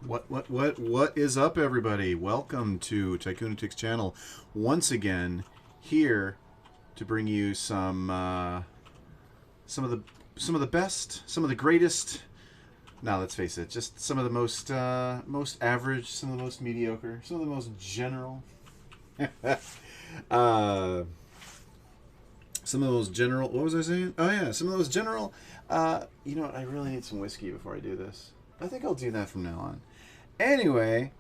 What is up, everybody? Welcome to Tycoonatic's channel. Once again, here to bring you some of the best, some of the greatest. Now, let's face it, just some of the most average, some of the most mediocre, some of the most general. Some of those general. What was I saying? Oh yeah, some of those general. You know what? I really need some whiskey before I do this. I think I'll do that from now on. Anyway,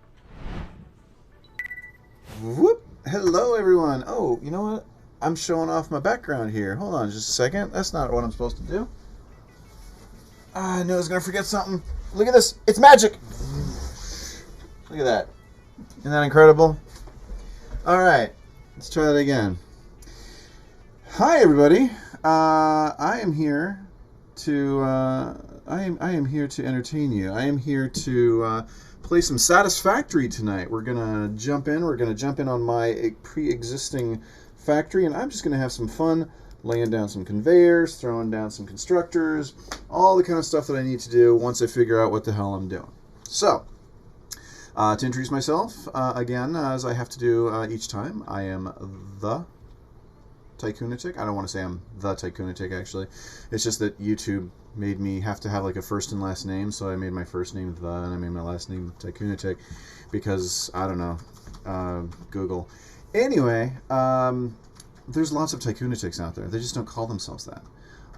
whoop! Hello, everyone. Oh, you know what? I'm showing off my background here. Hold on just a second. That's not what I'm supposed to do. I knew I was gonna forget something. Look at this. It's magic. Look at that. Isn't that incredible? All right, let's try that again. Hi, everybody. I am here to I am here to entertain you. I am here to play some Satisfactory tonight. We're gonna jump in. We're gonna jump in on my pre-existing factory, and I'm just gonna have some fun laying down some conveyors, throwing down some constructors, all the kind of stuff that I need to do once I figure out what the hell I'm doing. So, to introduce myself again, as I have to do each time, I am the Tycoonatic. I don't want to say I'm the Tycoonatic, actually. It's just that YouTube made me have to have like a first and last name, so I made my first name The, and I made my last name Tycoonatic because, I don't know, Google. Anyway, there's lots of Tycoonatics out there. They just don't call themselves that.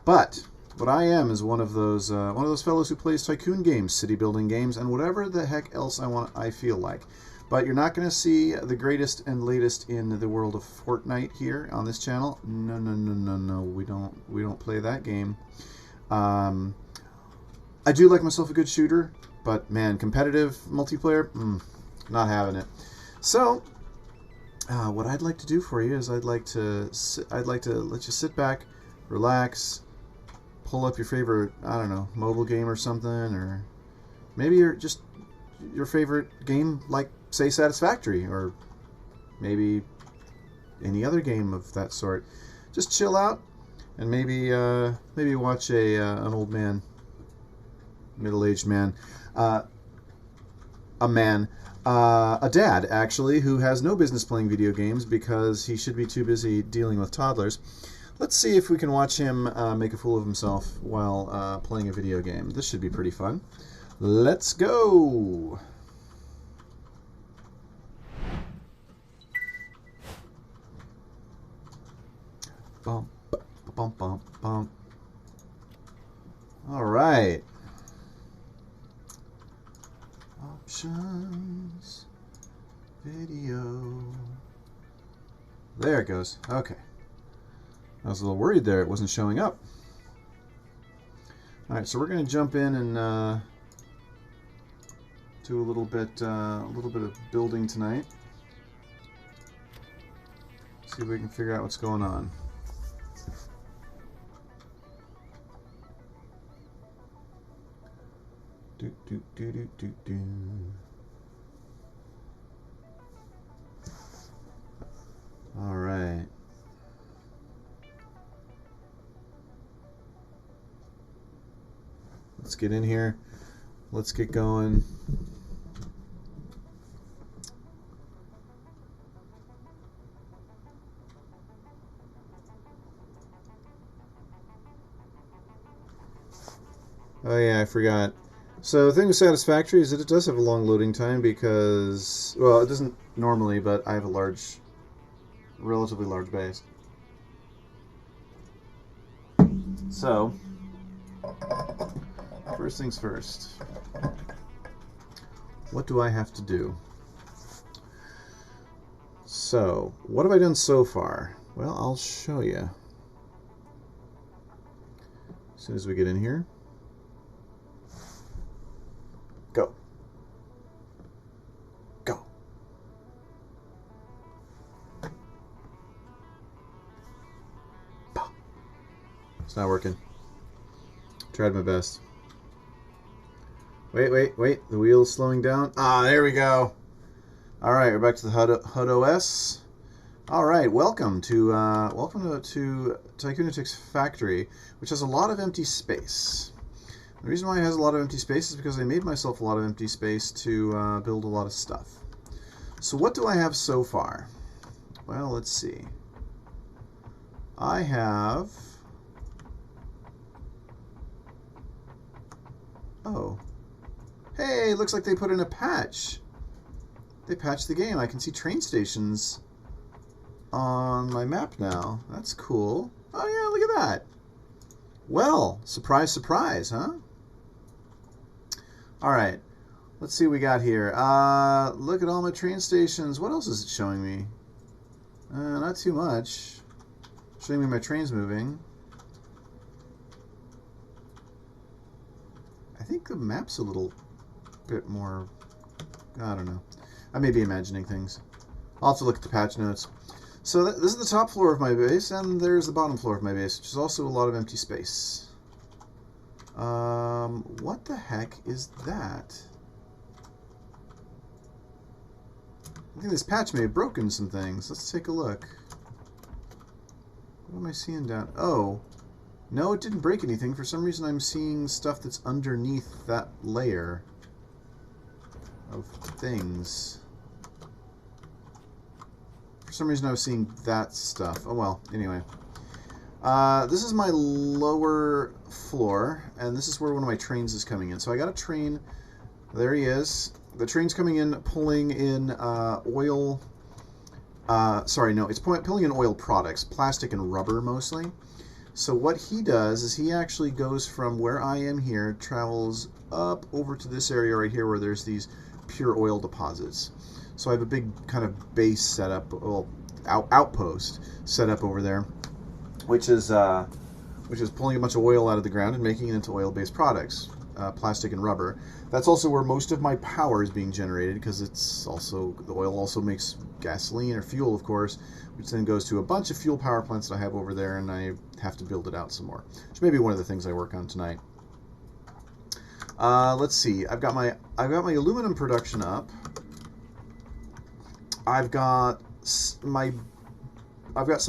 But what I am is one of those fellows who plays tycoon games, city building games, and whatever the heck else I feel like. But you're not going to see the greatest and latest in the world of Fortnite here on this channel. No, no, no, no, no. We don't play that game. I do like myself a good shooter, but man, competitive multiplayer, not having it. So, what I'd like to do for you is I'd like to let you sit back, relax, pull up your favorite, I don't know, mobile game or something, or maybe your favorite game, like say Satisfactory, or maybe any other game of that sort. Just chill out and maybe watch an old man, middle-aged man, a dad actually, who has no business playing video games because he should be too busy dealing with toddlers. Let's see if we can watch him make a fool of himself while playing a video game. This should be pretty fun. Let's go! Bump, bump, bump, bump. All right. Options. Video. There it goes. Okay. I was a little worried there it wasn't showing up. All right, so we're going to jump in and do a little bit of building tonight. See if we can figure out what's going on. Do do do do do do. All right. Let's get in here. Let's get going. Oh yeah, I forgot. So the thing with Satisfactory is that it does have a long loading time because, well, it doesn't normally, but I have a relatively large base. So, first things first. What do I have to do? So, what have I done so far? Well, I'll show you. As soon as we get in here. Go. Go. It's not working. Tried my best. Wait. The wheel's slowing down. Ah, there we go. All right, we're back to the HUD OS. All right, welcome to Tycoonatic's factory, which has a lot of empty space. The reason why it has a lot of empty space is because I made myself a lot of empty space to build a lot of stuff. So what do I have so far? Well, let's see. I have... Oh. Hey, looks like they put in a patch. They patched the game. I can see train stations on my map now. That's cool. Oh yeah, look at that. Well, surprise, surprise, huh? Alright. Let's see what we got here. Look at all my train stations. What else is it showing me? Not too much. Showing me my trains moving. I think the map's a little bit more... I don't know. I may be imagining things. I'll have to look at the patch notes. So this is the top floor of my base, and there's the bottom floor of my base, which is also a lot of empty space. What the heck is that? I think this patch may have broken some things. Let's take a look. What am I seeing down? Oh. No, it didn't break anything. For some reason I'm seeing stuff that's underneath that layer of things. For some reason I was seeing that stuff. Oh well, anyway. This is my lower floor, and this is where one of my trains is coming in. So I got a train. There he is. The train's coming in, pulling in oil. Sorry, no, it's pulling in oil products, plastic and rubber mostly. So what he does is he actually goes from where I am here, travels up over to this area right here where there's these pure oil deposits. So I have a big kind of base set up, well, outpost set up over there, which is pulling a bunch of oil out of the ground and making it into oil-based products, plastic and rubber. That's also where most of my power is being generated, because it's also, the oil also makes gasoline or fuel, of course, which then goes to a bunch of fuel power plants that I have over there, and I have to build it out some more, which may be one of the things I work on tonight. Let's see. I've got my aluminum production up. I've got some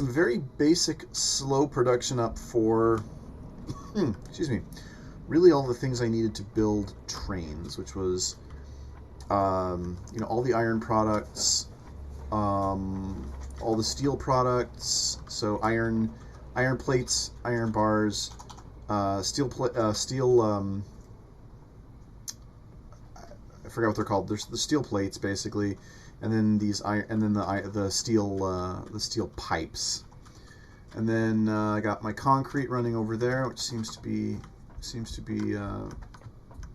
very basic slow production up for excuse me, really all the things I needed to build trains, which was you know, all the iron products, all the steel products, so iron plates, iron bars, steel I forgot what they're called. There's the steel plates basically, and then these iron, and then the steel pipes, and then I got my concrete running over there, which seems to be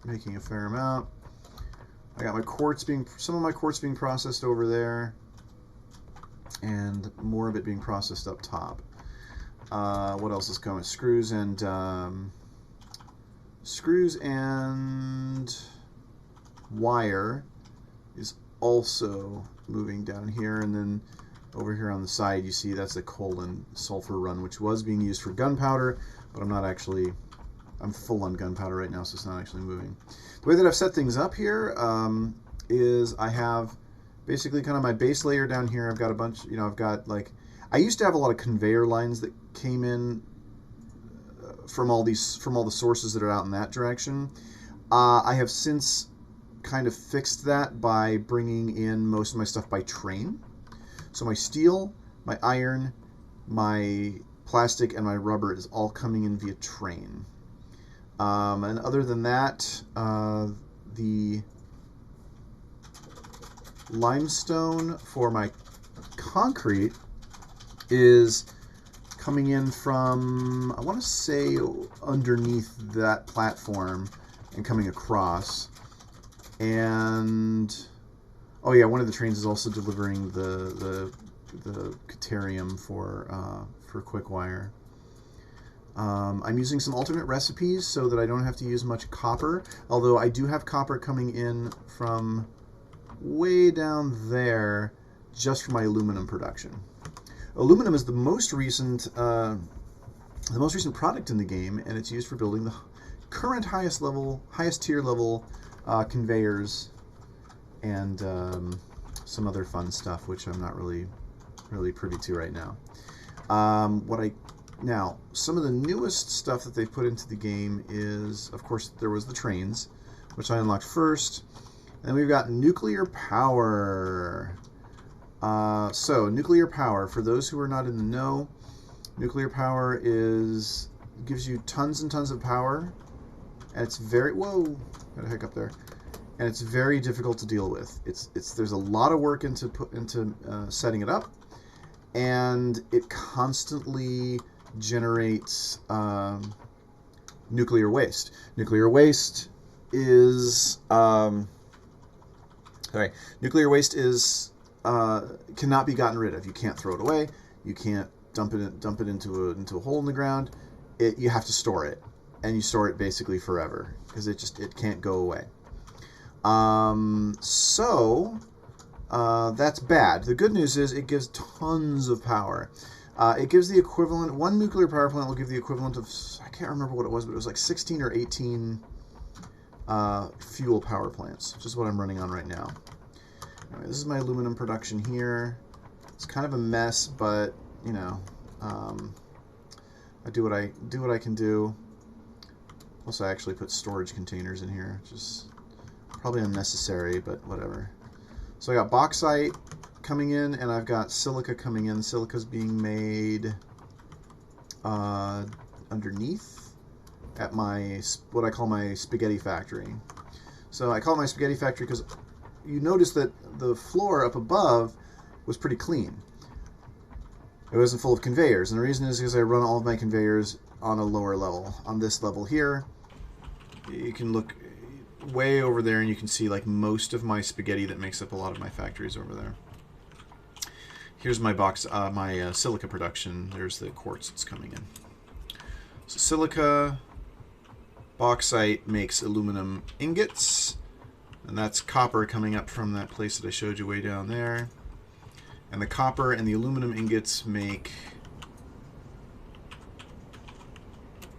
making a fair amount. I got my some of my quartz being processed over there, and more of it being processed up top. What else is coming? Screws and wire is also moving down here, and then over here on the side you see that's the coal and sulfur run, which was being used for gunpowder, but I'm full on gunpowder right now, so it's not actually moving. The way that I've set things up here is I have basically kind of my base layer down here. I've got a bunch, you know, I've got like, I used to have a lot of conveyor lines that came in from all the sources that are out in that direction. I have since kind of fixed that by bringing in most of my stuff by train. So my steel, my iron, my plastic, and my rubber is all coming in via train. And other than that, the limestone for my concrete is coming in from, I want to say, underneath that platform and coming across. And oh yeah, one of the trains is also delivering the Caterium for quick wire. I'm using some alternate recipes so that I don't have to use much copper, although I do have copper coming in from way down there just for my aluminum production. Aluminum is the most recent product in the game, and it's used for building the current highest tier level conveyors and some other fun stuff, which I'm not really privy to right now. What I Now, some of the newest stuff that they put into the game is, of course, there was the trains, which I unlocked first. And then we've got nuclear power. So, nuclear power, for those who are not in the know, nuclear power gives you tons and tons of power. And it's very, whoa, got a hiccup there. And it's very difficult to deal with. There's a lot of work into setting it up. And it constantly generates nuclear waste. Nuclear waste is cannot be gotten rid of. You can't throw it away. You can't dump it into a hole in the ground. You have to store it, and you store it basically forever because it can't go away. That's bad. The good news is it gives tons of power. It gives the equivalent, one nuclear power plant will give the equivalent of, I can't remember what it was, but it was like 16 or 18 fuel power plants, which is what I'm running on right now. Anyway, this is my aluminum production here. It's kind of a mess, but, you know, I do what I can do. Plus, I actually put storage containers in here, which is probably unnecessary, but whatever. So I got bauxite coming in, and I've got silica coming in. Silica's being made underneath at what I call my spaghetti factory. So I call it my spaghetti factory because you notice that the floor up above was pretty clean. It wasn't full of conveyors, and the reason is because I run all of my conveyors on a lower level. On this level here, you can look way over there and you can see like most of my spaghetti that makes up a lot of my factories over there. Here's my silica production. There's the quartz that's coming in. So silica, bauxite makes aluminum ingots, and that's copper coming up from that place that I showed you way down there. And the copper and the aluminum ingots make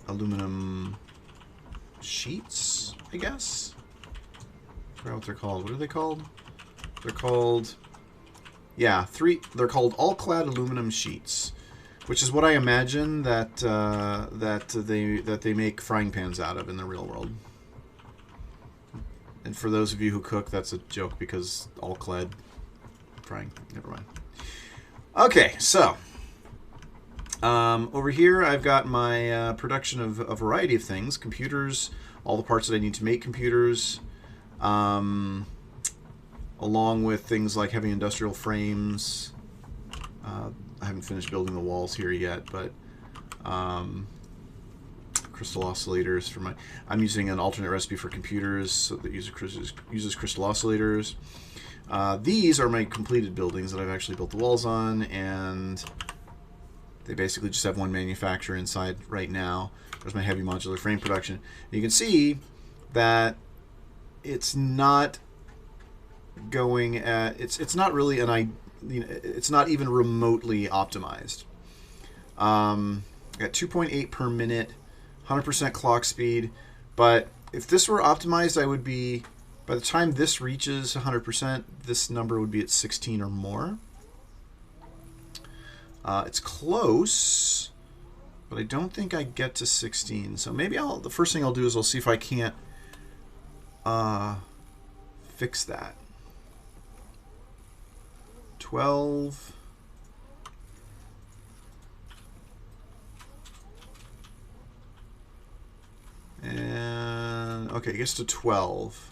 aluminum sheets, I guess. I forgot what they're called. What are they called? They're called, yeah, they're called all-clad aluminum sheets, which is what I imagine that they make frying pans out of in the real world. And for those of you who cook, that's a joke because all-clad frying. Never mind. Okay, so over here I've got my production of a variety of things: computers, all the parts that I need to make computers. Along with things like heavy industrial frames. I haven't finished building the walls here yet, but crystal oscillators for my. I'm using an alternate recipe for computers so that uses crystal oscillators. These are my completed buildings that I've actually built the walls on, and they basically just have one manufacturer inside right now. There's my heavy modular frame production. You can see that it's not going at it's not really it's not even remotely optimized. At 2.8 per minute, 100% clock speed, but if this were optimized, I would be, by the time this reaches 100%, this number would be at 16 or more. It's close, but I don't think I get to 16. So maybe the first thing I'll do is I'll see if I can't fix that. 12. And okay, it gets to 12.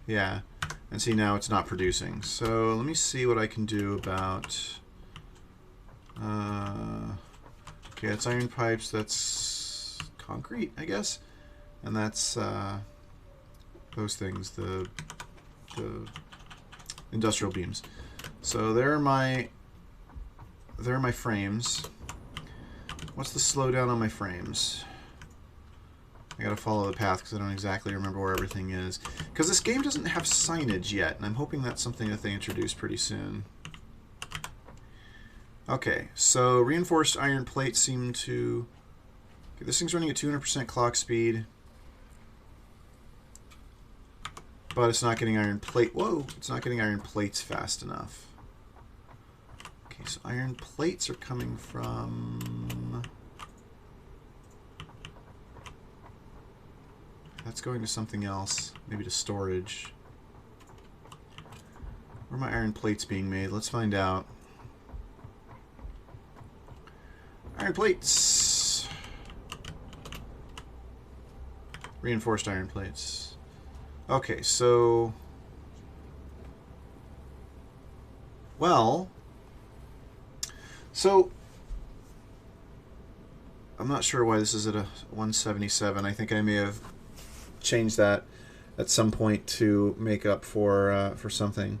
Yeah, and see, now it's not producing. So let me see what I can do about. Okay, it's iron pipes. That's concrete, I guess, and that's those things, the industrial beams. So there are my frames. What's the slowdown on my frames? I gotta follow the path because I don't exactly remember where everything is. Because this game doesn't have signage yet, and I'm hoping that's something that they introduce pretty soon. Okay, so reinforced iron plates seem to. Okay, this thing's running at 200% clock speed. But it's not getting iron plate. Whoa! It's not getting iron plates fast enough. Okay, Okay, so iron plates are coming from... That's going to something else, maybe to storage. Where are my iron plates being made? Let's find out. Iron plates. Reinforced iron plates. Okay, so... Well... So... I'm not sure why this is at a 177. I think I may have changed that at some point to make up for something.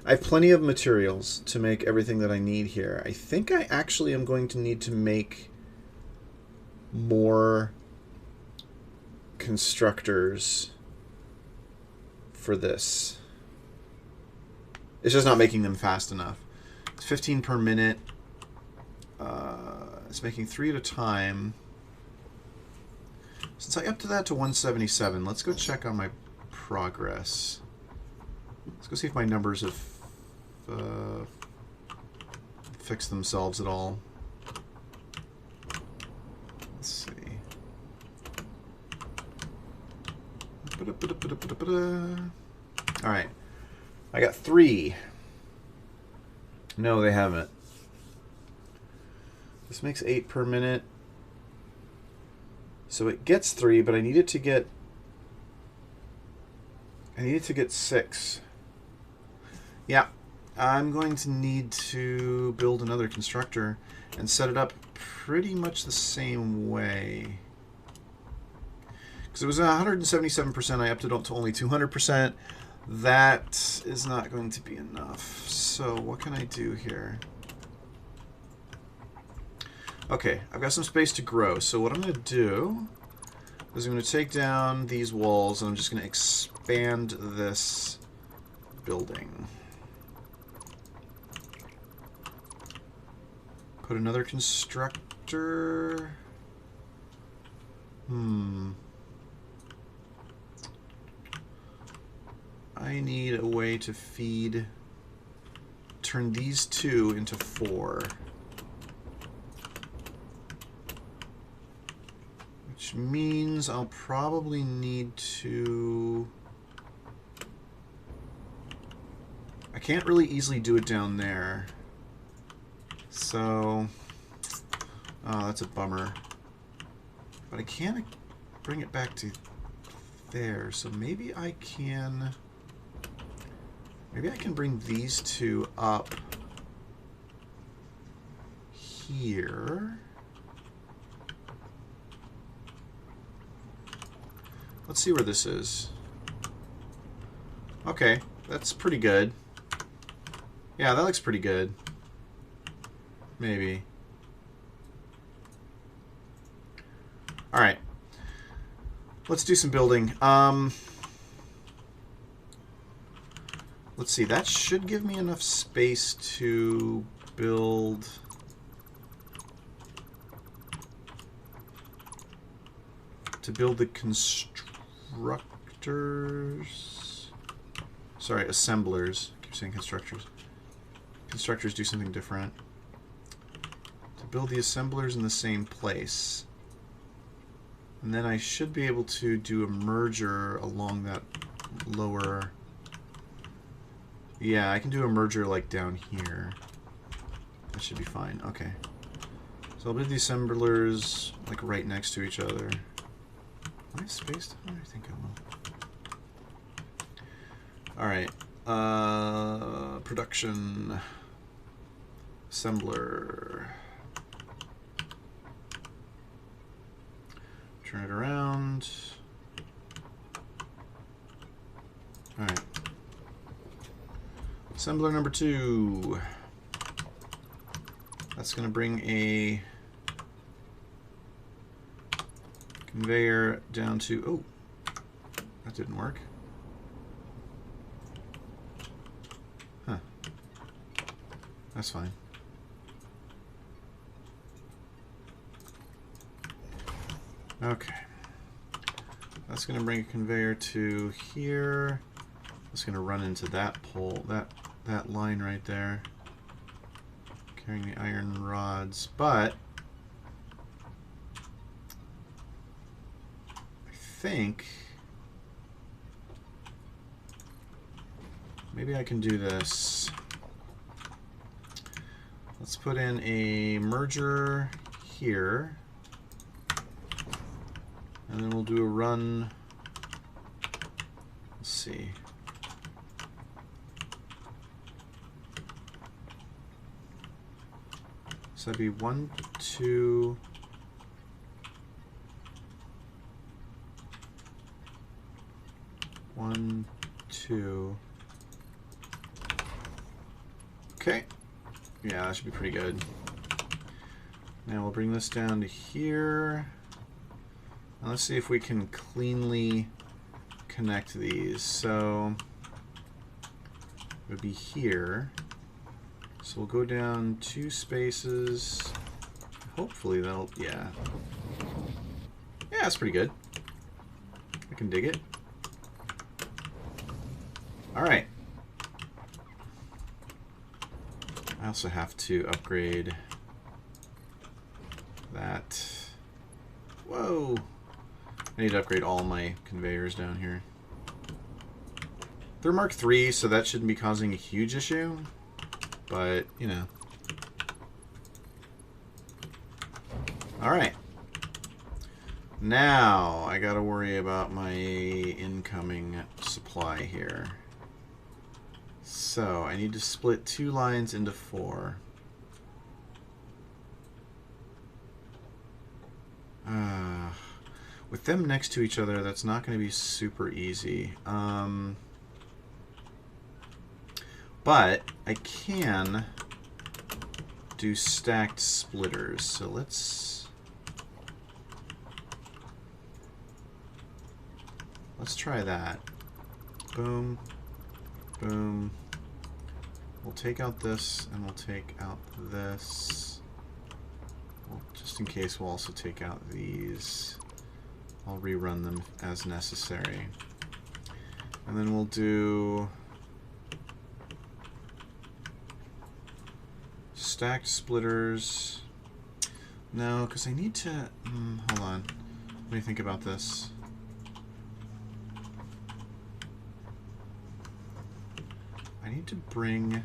I have plenty of materials to make everything that I need here. I think I actually am going to need to make more constructors for this. It's just not making them fast enough. It's 15 per minute. It's making 3 at a time. Since I upped that to 177, let's go check on my progress. Let's go see if my numbers have fixed themselves at all. Let's see. Alright. I got 3. No, they haven't. This makes 8 per minute. So it gets 3, but I need it to get... I need it to get 6. Yeah, I'm going to need to build another constructor and set it up pretty much the same way. Because it was 177%, I upped it up to only 200%. That is not going to be enough. So what can I do here? Okay, I've got some space to grow. So what I'm going to do is I'm going to take down these walls and I'm just going to expand this building. Put another constructor. I need a way to feed, turn these 2 into 4. Which means I'll probably need to... I can't really easily do it down there. So... Oh, that's a bummer. But I can't bring it back to there, so maybe I can... Maybe I can bring these 2 up here. Let's see where this is. Okay, that's pretty good. Yeah, that looks pretty good. Maybe. Alright. Let's do some building. Let's see, that should give me enough space to build... the constructors... Sorry, assemblers. I keep saying constructors. Constructors do something different. To build the assemblers in the same place. And then I should be able to do a merger along that lower... Yeah, I can do a merger like down here. That should be fine. Okay. So I'll build the assemblers like right next to each other. Am I spaced? I think I will. Alright. Production. Assembler. Turn it around. Alright. Assembler number 2. That's going to bring a conveyor down to... Oh, that didn't work. Huh. That's fine. Okay. That's going to bring a conveyor to here. It's going to run into that pole, that line right there. carrying the iron rods, but I think maybe I can do this. Let's put in a merger here, and then we'll do a run. Let's see. So that'd be 1, 2. 1, 2. Okay. Yeah, that should be pretty good. Now we'll bring this down to here. Now let's see if we can cleanly connect these. So it would be here. So we'll go down 2 spaces. Hopefully that'll, yeah. Yeah, that's pretty good. I can dig it. All right. I also have to upgrade that. Whoa! I need to upgrade all my conveyors down here. They're Mark III, so that shouldn't be causing a huge issue. But, you know. Alright. Now, I gotta worry about my incoming supply here. So, I need to split 2 lines into 4. With them next to each other, that's not going to be super easy. But I can do stacked splitters. So let's try that. Boom, boom. We'll take out this, and we'll take out this. Well, just in case, we'll also take out these. I'll rerun them as necessary. And then we'll do stacked splitters. No, because I need to... hold on. What do you think about this? I need to bring...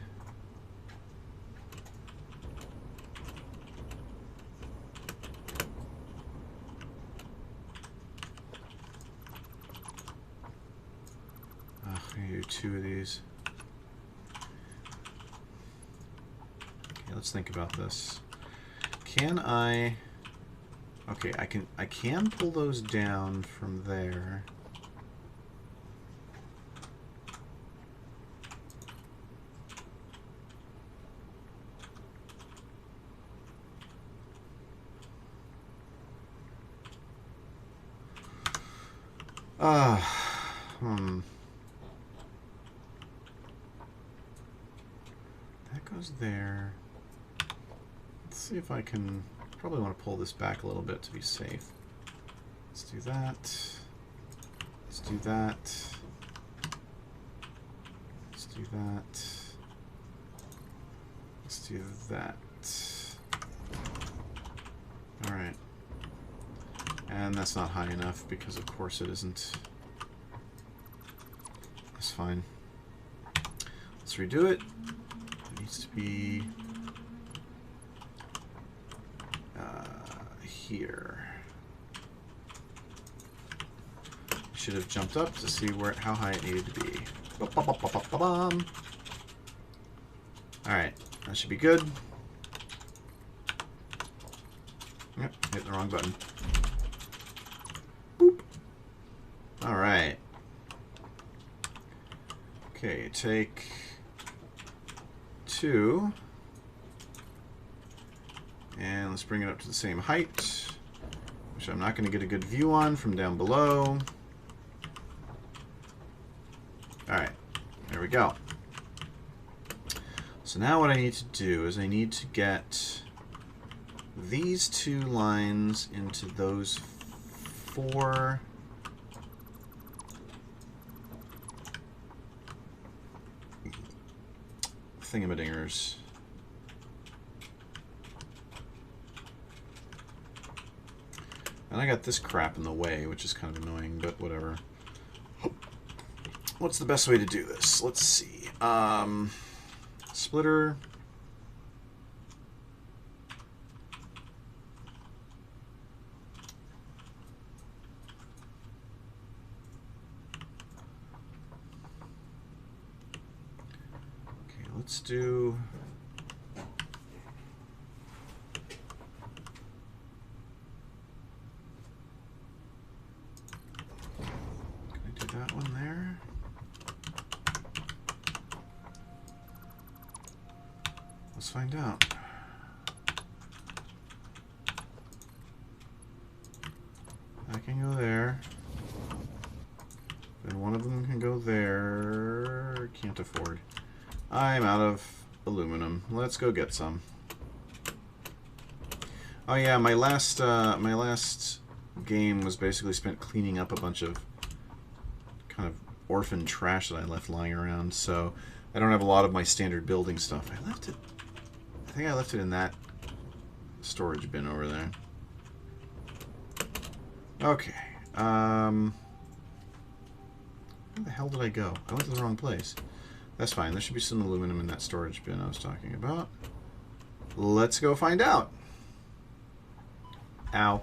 I do 2 of these. Okay, let's think about this. Can I... Okay, I can pull those down from there. That goes there. Let's see if I can... Probably want to pull this back a little bit to be safe. Let's do that. Let's do that. Let's do that. Let's do that. Alright. And that's not high enough because of course it isn't. That's fine. Let's redo it. It needs to be here. I should have jumped up to see how high it needed to be. Alright, that should be good. Yep, hit the wrong button. Boop. Alright. Okay, take 2. And let's bring it up to the same height, which I'm not going to get a good view on from down below. Alright, there we go. So now what I need to do is I need to get these 2 lines into those 4 thingamadingers. And I got this crap in the way, which is kind of annoying, but whatever. What's the best way to do this? Let's see. Splitter. Okay, let's do... that one there. Let's find out. I can go there. Then one of them can go there. Can't afford. I'm out of aluminum. Let's go get some. Oh yeah, my last game was basically spent cleaning up a bunch of kind of orphan trash that I left lying around, so I don't have a lot of my standard building stuff. I think I left it in that storage bin over there. Okay. Where the hell did I go? I went to the wrong place. That's fine. There should be some aluminum in that storage bin I was talking about. Let's go find out. Ow.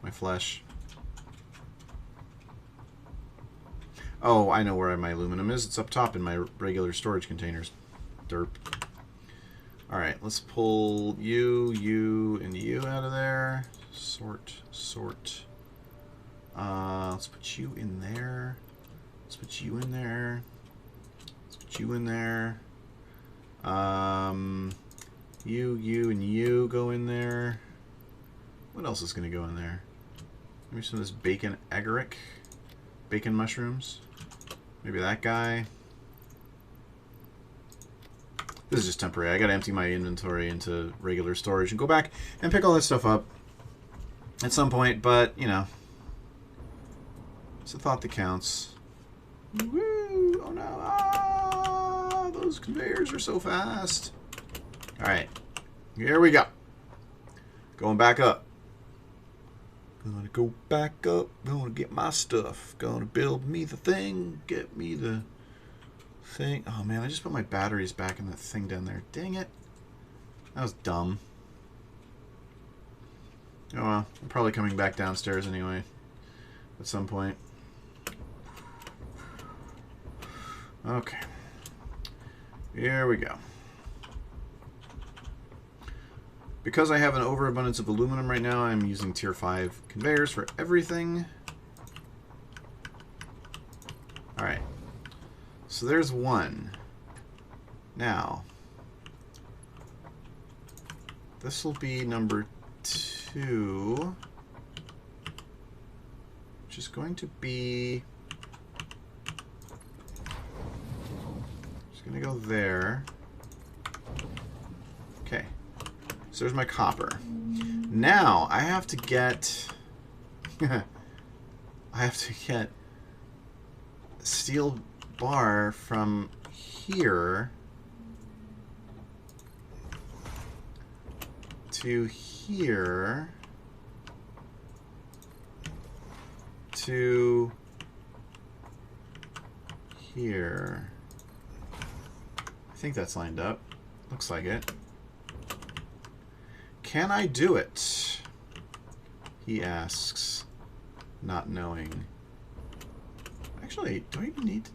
My flesh. Oh, I know where my aluminum is. It's up top in my regular storage containers. Derp. Alright, let's pull you, and you out of there. Sort. Let's put you in there. Let's put you in there. Let's put you in there. You, and you go in there. What else is going to go in there? Maybe some of this bacon agaric. Bacon mushrooms. Maybe that guy. This is just temporary. I gotta empty my inventory into regular storage and go back and pick all that stuff up at some point, but, you know, it's a thought that counts. Woo! Oh no! Ah! Those conveyors are so fast. Alright. Here we go. Going back up. Gonna go back up, gonna get my stuff, gonna build me the thing, get me the thing. Oh man, I just put my batteries back in that thing down there. Dang it. That was dumb. Oh well, I'm probably coming back downstairs anyway at some point. Okay. Here we go. Because I have an overabundance of aluminum right now, I'm using tier 5 conveyors for everything. Alright. So there's one. Now, this will be number 2, which is going to be... Just going to go there. Okay. So there's my copper. Now I have to get steel bar from here to here to here. I think that's lined up. Looks like it. Can I do it? He asks, not knowing. Actually, do I even need to...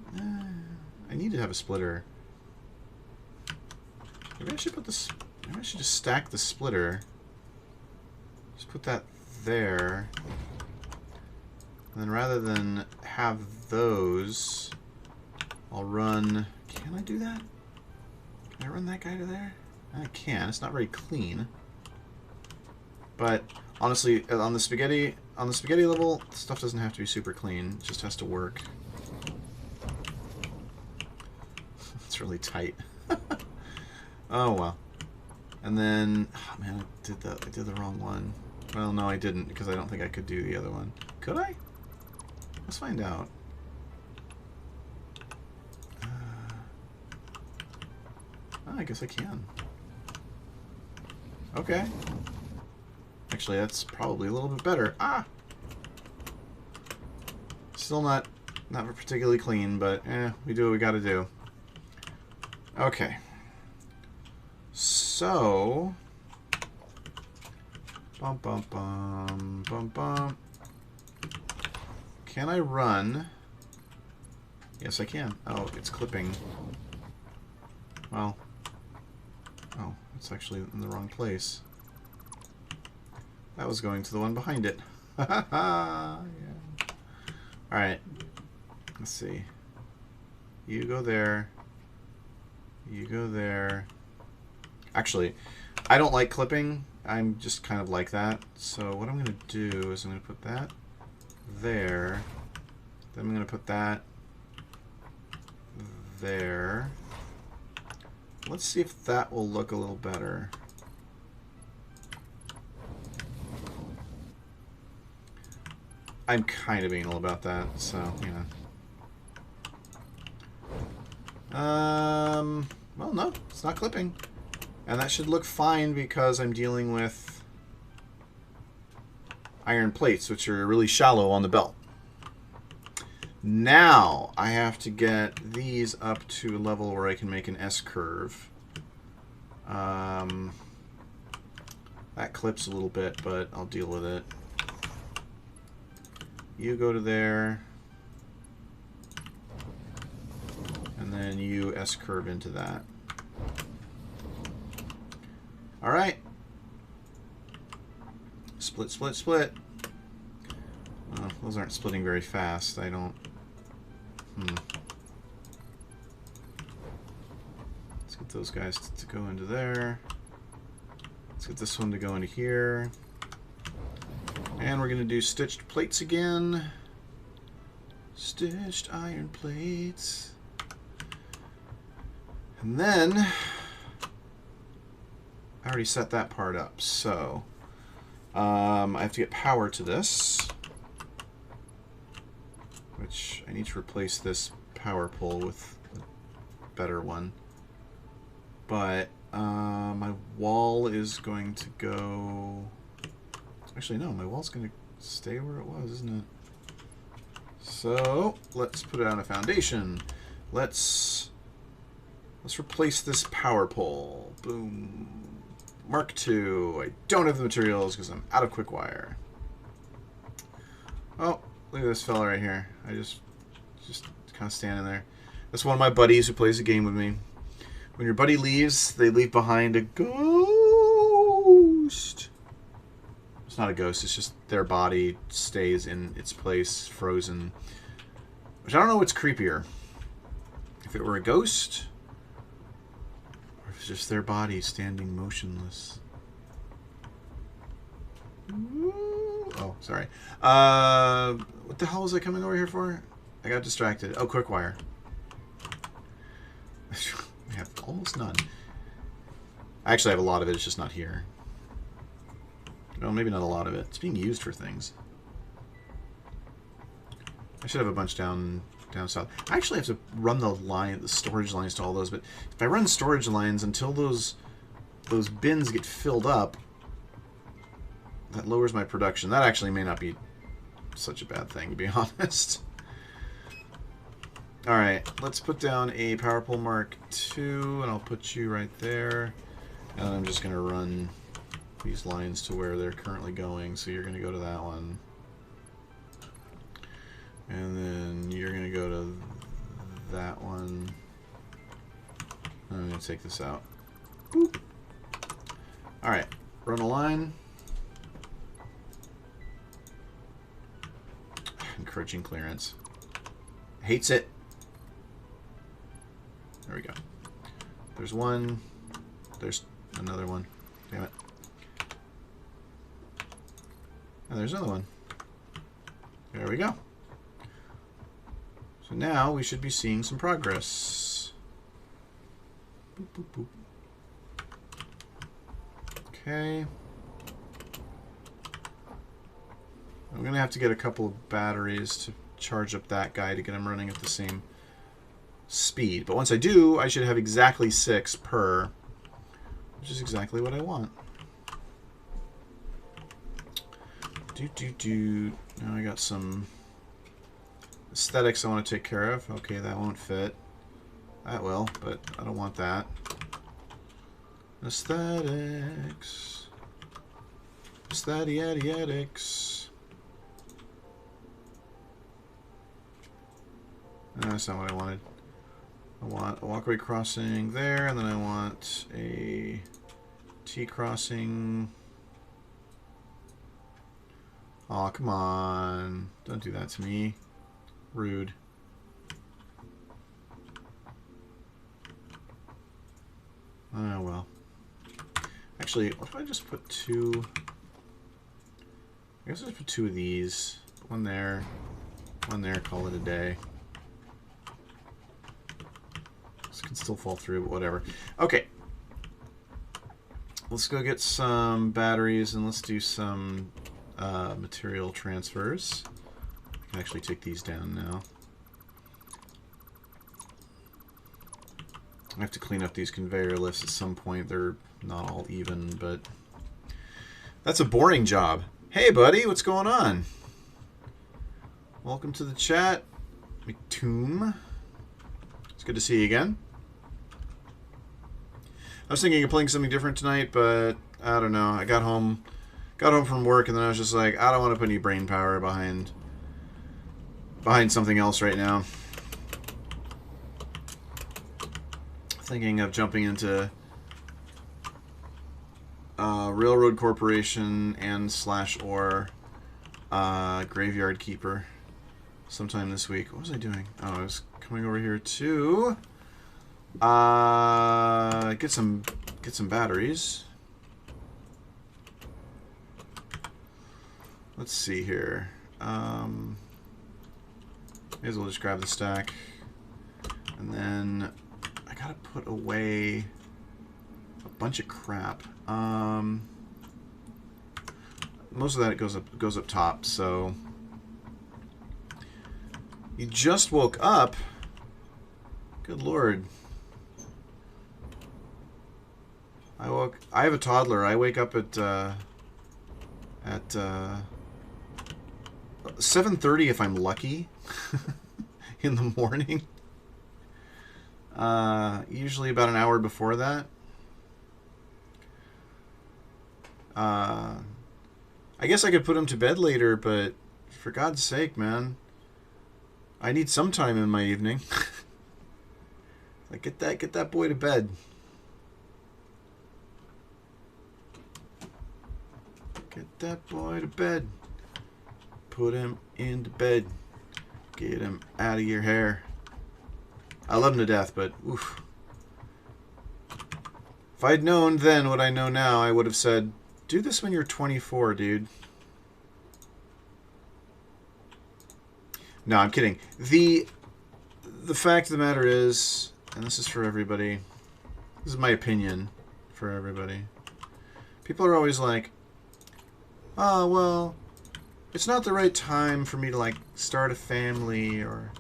I need to have a splitter. Maybe I should put this... Maybe I should just stack the splitter. Just put that there. And then rather than have those, I'll run... Can I do that? Can I run that guy to there? I can. It's not very clean. But honestly, on the spaghetti level, stuff doesn't have to be super clean. It just has to work. It's really tight. Oh well. And then, oh man, I did the wrong one. Well, no, I didn't, because I don't think I could do the other one. Could I? Let's find out. Oh, I guess I can. Okay. I Actually, that's probably a little bit better. Ah! Still not particularly clean, but we do what we gotta do. Okay. So... Bum, bum, bum, bum, bum. Can I run? Yes, I can. Oh, it's clipping. Well... Oh, it's actually in the wrong place. That was going to the one behind it. Yeah. Alright. Let's see. You go there. You go there. Actually, I don't like clipping. I'm just kind of like that. So what I'm going to do is I'm going to put that there. Then I'm going to put that there. Let's see if that will look a little better. I'm kind of anal about that, so, you know. Well, no, it's not clipping. And that should look fine because I'm dealing with iron plates, which are really shallow on the belt. Now, I have to get these up to a level where I can make an S-curve. That clips a little bit, but I'll deal with it. You go to there. And then you S-curve into that. Alright. Split, split, split. Those aren't splitting very fast. I don't... Let's get those guys to go into there. Let's get this one to go into here. And we're going to do stitched plates again. Stitched iron plates. And then, I already set that part up, so I have to get power to this, which I need to replace this power pole with a better one. But my wall is going to go... Actually, no, my wall's going to stay where it was, isn't it? So, let's put it on a foundation. Let's replace this power pole. Boom. Mark II. I don't have the materials because I'm out of quick wire. Oh, look at this fella right here. I just kind of standing there. That's one of my buddies who plays a game with me. When your buddy leaves, they leave behind a ghost. It's not a ghost, it's just their body stays in its place, frozen. Which I don't know what's creepier. If it were a ghost, or if it's just their body standing motionless. Oh, sorry. What the hell was I coming over here for? I got distracted. Oh, quick wire. We have almost none. I actually have a lot of it, it's just not here. No, maybe not a lot of it. It's being used for things. I should have a bunch down south. I actually have to run the storage lines to all those, but if I run storage lines until those bins get filled up, that lowers my production. That actually may not be such a bad thing, to be honest. Alright, let's put down a power pole Mark II, and I'll put you right there. And I'm just going to run these lines to where they're currently going. So you're going to go to that one. And then you're going to go to that one. I'm going to take this out. Boop. Alright, run a line. Encroaching clearance. Hates it. There we go. There's one. There's another one. Damn it. And there's another one. There we go. So now we should be seeing some progress. Boop, boop, boop. Okay. I'm going to have to get a couple of batteries to charge up that guy to get him running at the same speed. But once I do, I should have exactly 6 per, which is exactly what I want. Now I got some aesthetics I want to take care of. Okay, that won't fit. That will, but I don't want that. Aesthetics. Aesthetics. That's not what I wanted. I want a walkway crossing there, and then I want a T crossing. Oh, come on. Don't do that to me. Rude. Oh, well. Actually, what if I just put two... I guess I'll just put two of these. One there, call it a day. This can still fall through, but whatever. Okay. Let's go get some batteries and let's do some material transfers. I can actually take these down now. I have to clean up these conveyor lifts at some point. They're not all even, but that's a boring job. Hey, buddy, what's going on? Welcome to the chat, McToom. It's good to see you again. I was thinking of playing something different tonight, but I don't know. I got home from work, and then I was just like, I don't want to put any brain power behind something else right now. Thinking of jumping into Railroad Corporation and /or Graveyard Keeper sometime this week. What was I doing? Oh, I was coming over here to get some batteries. Let's see here. May as well just grab the stack, and then I gotta put away a bunch of crap. Most of that goes up top. So you just woke up. Good Lord. I have a toddler. I wake up at 7:30 if I'm lucky in the morning. Usually about an hour before that. I guess I could put him to bed later, but for God's sake, man, I need some time in my evening. Like, get that boy to bed. Get that boy to bed. Put him into bed. Get him out of your hair. I love him to death, but oof. If I'd known then what I know now, I would have said, do this when you're 24, dude. No, I'm kidding. The fact of the matter is, and this is for everybody, this is my opinion for everybody. People are always like, oh, well, it's not the right time for me to, like, start a family, or,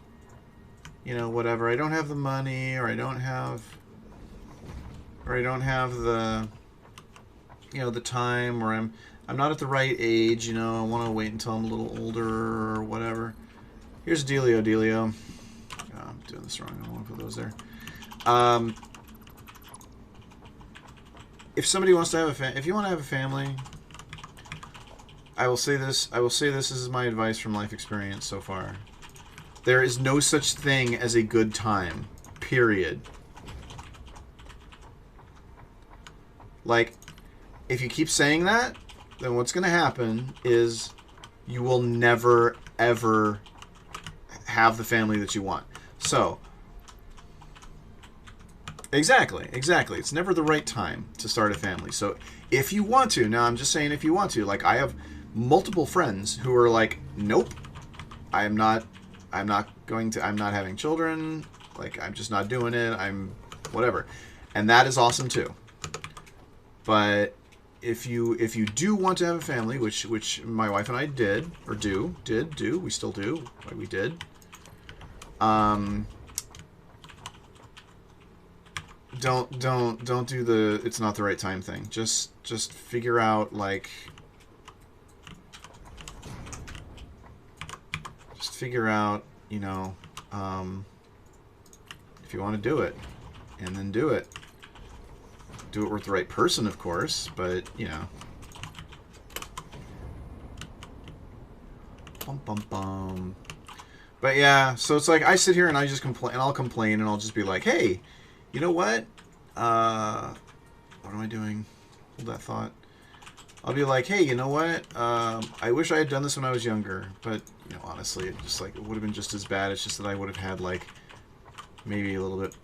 you know, whatever. I don't have the money, or I don't have the, you know, the time, or I'm not at the right age, you know, I want to wait until I'm a little older, or whatever. Here's Delio. Oh, I'm doing this wrong. I don't want to put those there. If somebody wants to have if you want to have a family, I will say this. This is my advice from life experience so far. There is no such thing as a good time. Period. Like, if you keep saying that, then what's going to happen is you will never, ever have the family that you want. So, exactly. It's never the right time to start a family. So, if you want to, now I'm just saying if you want to, like, I have multiple friends who are like, nope, I'm not having children, like, I'm just not doing it, I'm whatever. And that is awesome too. But if you do want to have a family, which my wife and I did, or do, we still do, like we did. Don't do the it's not the right time thing. Just figure out, like, figure out, you know, if you want to do it, and then do it. Do it with the right person, of course, but, you know. Bum, bum, bum. But yeah, so it's like I sit here and I just complain, and I'll complain, and I'll just be like, hey, you know what? What am I doing? Hold that thought. I'll be like, hey, you know what? I wish I had done this when I was younger, but, you know, honestly, it just, like, it would have been just as bad. It's just that I would have had, like, maybe a little bit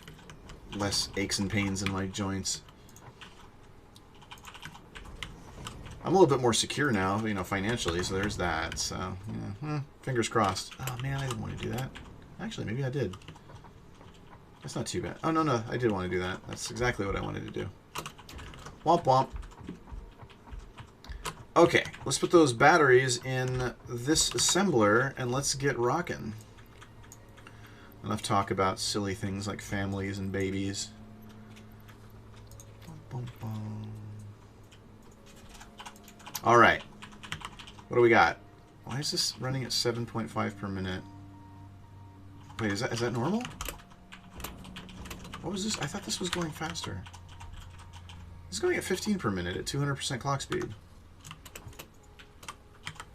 less aches and pains in my joints. I'm a little bit more secure now, you know, financially, so there's that. So, yeah, fingers crossed. Oh, man, I didn't want to do that. Actually, maybe I did. That's not too bad. Oh, no, I did want to do that. That's exactly what I wanted to do. Womp womp. Okay, let's put those batteries in this assembler, and let's get rocking. Enough talk about silly things like families and babies. Bum, bum, bum. All right, what do we got? Why is this running at 7.5 per minute? Wait, is that normal? What was this? I thought this was going faster. This is going at 15 per minute at 200% clock speed.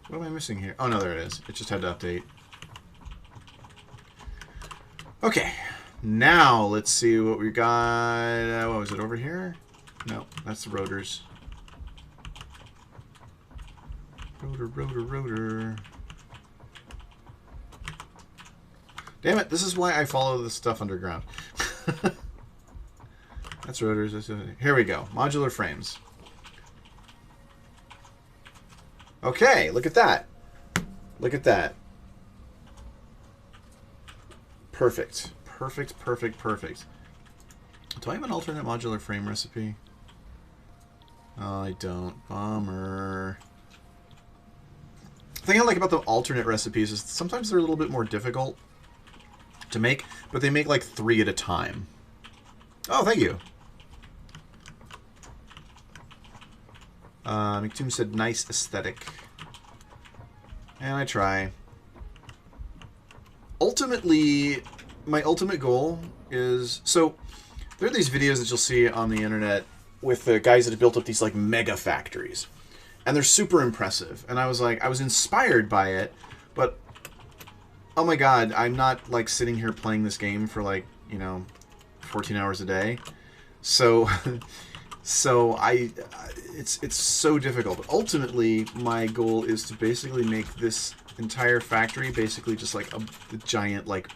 What am I missing here? Oh, no, there it is. It just had to update. Okay, now let's see what we got. What was it, over here? No, that's the rotors. Rotor. Damn it, this is why I follow this stuff underground. That's rotors. Here we go. Modular frames. Okay, look at that. Look at that. Perfect. Perfect. Do I have an alternate modular frame recipe? Oh, I don't. Bummer. The thing I like about the alternate recipes is sometimes they're a little bit more difficult to make, but they make like 3 at a time. Oh, thank you. McToom said nice aesthetic. And I try. Ultimately, my ultimate goal is... So, there are these videos that you'll see on the internet with the guys that have built up these like mega factories. And they're super impressive. And I was like, I was inspired by it, but oh my god, I'm not like sitting here playing this game for like, you know, 14 hours a day. So it's so difficult. But ultimately, my goal is to basically make this entire factory basically just like a giant, like,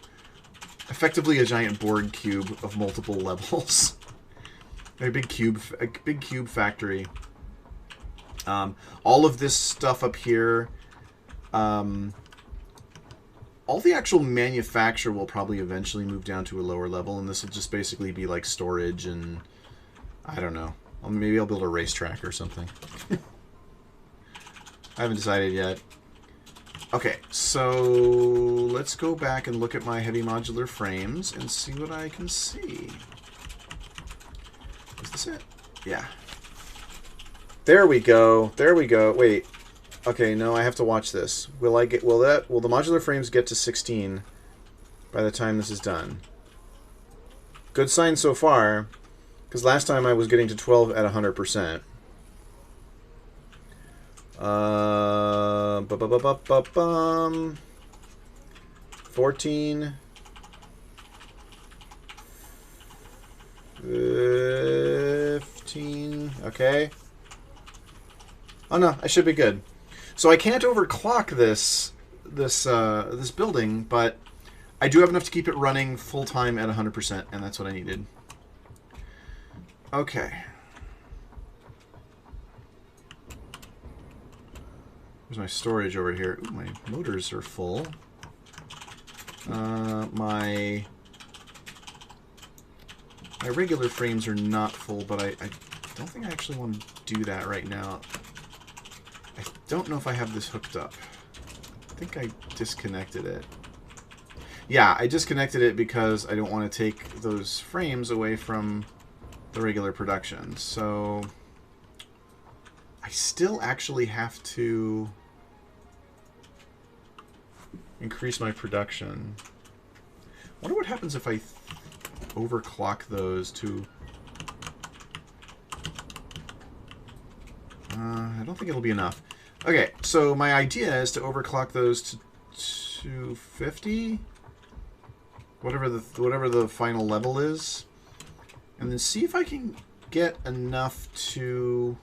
effectively a giant board cube of multiple levels. A big cube factory. All of this stuff up here, all the actual manufacture will probably eventually move down to a lower level, and this will just basically be like storage and, I don't know. Maybe I'll build a racetrack or something. I haven't decided yet. Okay, so let's go back and look at my heavy modular frames and see what I can see. Is this it? Yeah. There we go. There we go. Wait. Okay, no, I have to watch this. Will the modular frames get to 16 by the time this is done? Good sign so far, because last time I was getting to 12 at 100%. 14. 15. Okay. Oh no, I should be good. So I can't overclock this building, but I do have enough to keep it running full time at 100%, and that's what I needed. Okay. There's my storage over here. Ooh, my motors are full. My regular frames are not full, but I don't think I actually want to do that right now. I don't know if I have this hooked up. I think I disconnected it. Yeah, I disconnected it because I don't want to take those frames away from the regular production. So I still actually have to... increase my production. I wonder what happens if I overclock those to... I don't think it'll be enough. Okay, so my idea is to overclock those to 250, whatever the final level is, and then see if I can get enough to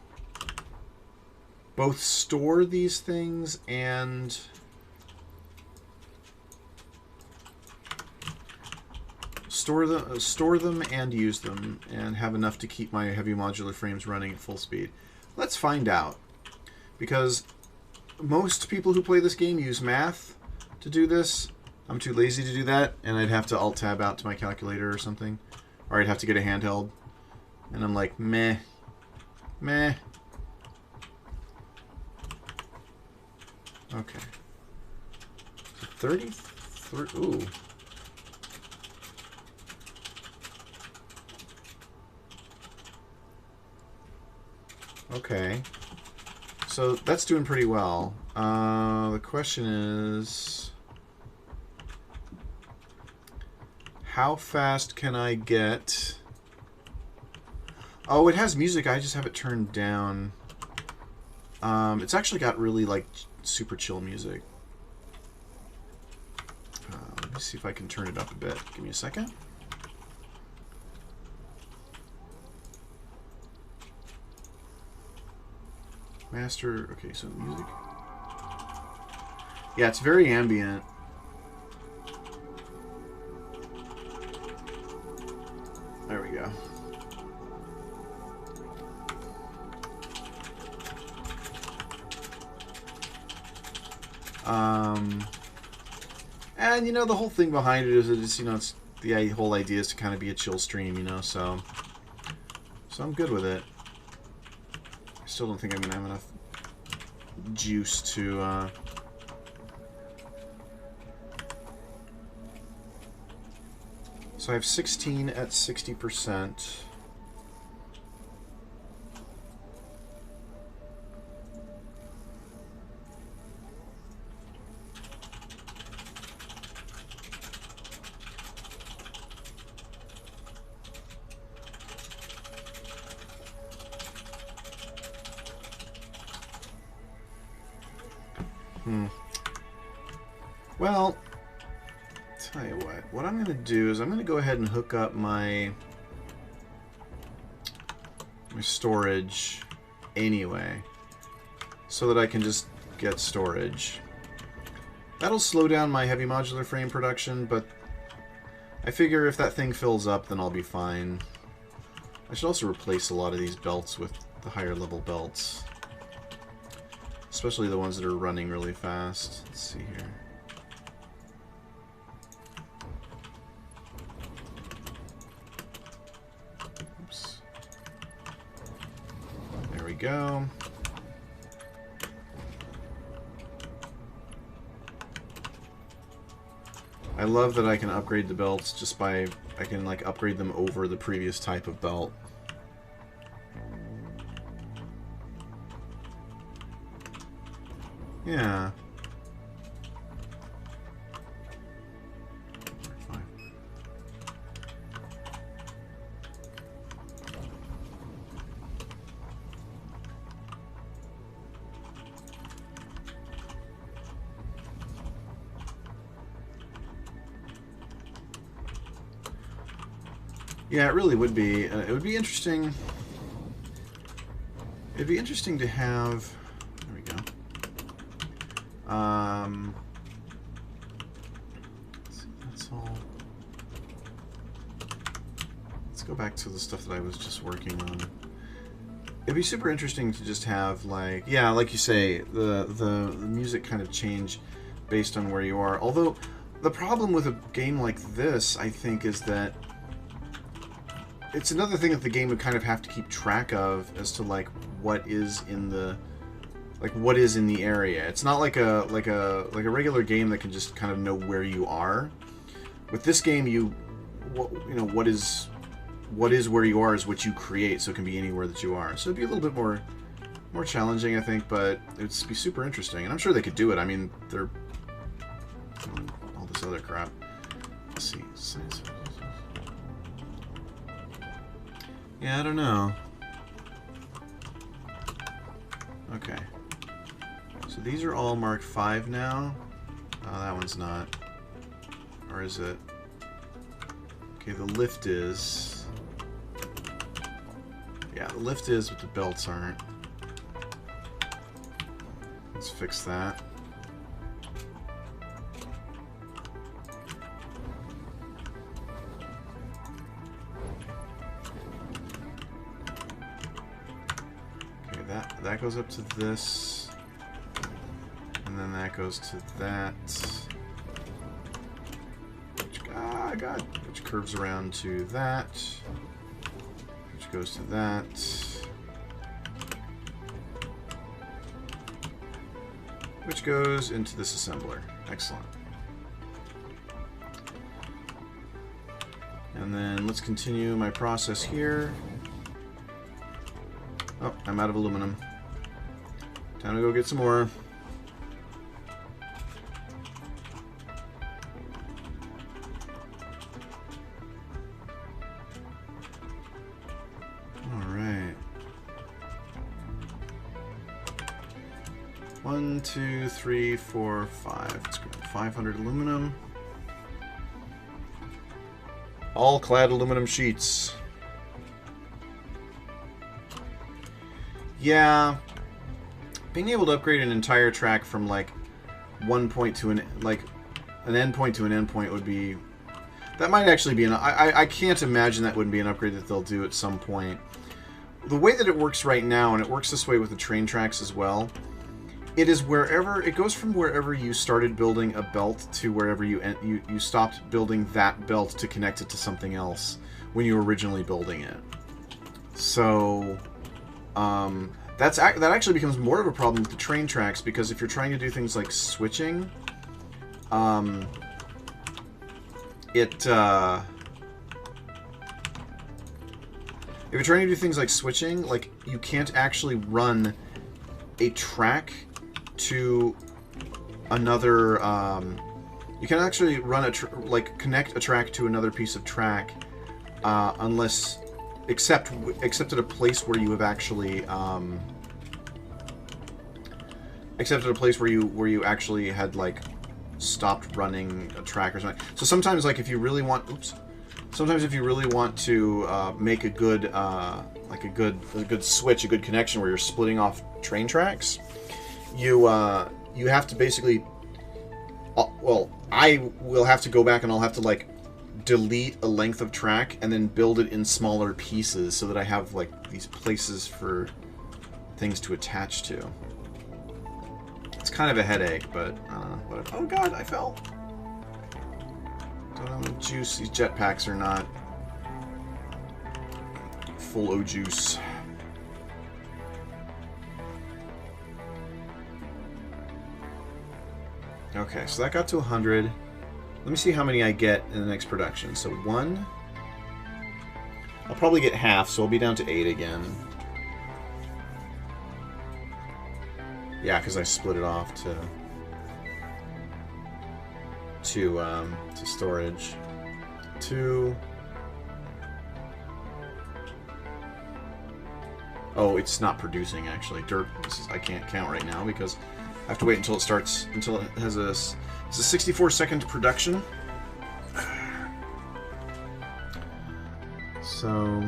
both store these things and store them and use them, and have enough to keep my heavy modular frames running at full speed. Let's find out, because most people who play this game use math to do this. I'm too lazy to do that, and I'd have to alt-tab out to my calculator or something, or I'd have to get a handheld, and I'm like, meh. Okay. 33, ooh. Okay, so that's doing pretty well. The question is, how fast can I get... Oh, it has music. I just have it turned down. It's actually got really, like, super chill music. Let me see if I can turn it up a bit. Give me a second. Master, okay, so music. Yeah, it's very ambient. There we go. And you know, the whole thing behind it is it's, you know, it's the whole idea is to kind of be a chill stream, you know, so I'm good with it. Still don't think I'm gonna have enough juice to so I have 16 at 60%. Well, tell you what I'm going to do is I'm going to go ahead and hook up my storage anyway, so that I can just get storage. That'll slow down my heavy modular frame production, but I figure if that thing fills up, then I'll be fine. I should also replace a lot of these belts with the higher level belts, especially the ones that are running really fast. Let's see here. Go. I love that I can upgrade the belts just by, I can like upgrade them over the previous type of belt. Yeah. Yeah, it really would be. It would be interesting. It'd be interesting to have. There we go. Let's see, that's all. Let's go back to the stuff that I was just working on. It'd be super interesting to just have, like, yeah, like you say, the music kind of change based on where you are. Although the problem with a game like this, I think, is that it's another thing that the game would kind of have to keep track of as to like what is in the area. It's not like a regular game that can just kind of know where you are. With this game, what is where you are is what you create, so it can be anywhere that you are. So it'd be a little bit more challenging, I think, but it'd be super interesting. And I'm sure they could do it. I mean, other crap. Let's see. Yeah, I don't know. Okay. So these are all marked 5 now. Oh, that one's not. Or is it? Okay, the lift is. Yeah, the lift is, but the belts aren't. Let's fix that. Okay, that goes up to this. And then that goes to that. Which curves around to that. Which goes to that. Which goes into this assembler. Excellent. And then let's continue my process here. Oh, I'm out of aluminum. Time to go get some more. Alright. 1, 2, 3, 4, 5. Let's go 500 aluminum. All clad aluminum sheets. Yeah, being able to upgrade an entire track from like one point to an endpoint to an endpoint would be, that might actually be an, I can't imagine that wouldn't be an upgrade that they'll do at some point. The way that it works right now, and it works this way with the train tracks as well, it is wherever, it goes from wherever you started building a belt to wherever you stopped building that belt to connect it to something else when you were originally building it. So that actually becomes more of a problem with the train tracks, because if you're trying to do things like switching, if you're trying to do things like switching, like, you can't actually run a track to another, you can't actually run connect a track to another piece of track, unless, except at a place where you have actually, except at a place where you actually had, like, stopped running a track or something. So sometimes, like, if you really want, sometimes if you really want to make a good, like a good switch, a good connection where you're splitting off train tracks, you have to basically, well, I will have to go back and I'll have to, like, delete a length of track and then build it in smaller pieces so that I have, like, these places for things to attach to. It's kind of a headache, but whatever. Oh god, I fell. Don't know how much juice these jetpacks are not full of juice. Okay, so that got to 100. Let me see how many I get in the next production. So 1. I'll probably get half, so I'll be down to 8 again. Yeah, because I split it off to storage. 2. Oh, it's not producing actually. I can't count right now because I have to wait until it starts, until it has it's a 64-second production. So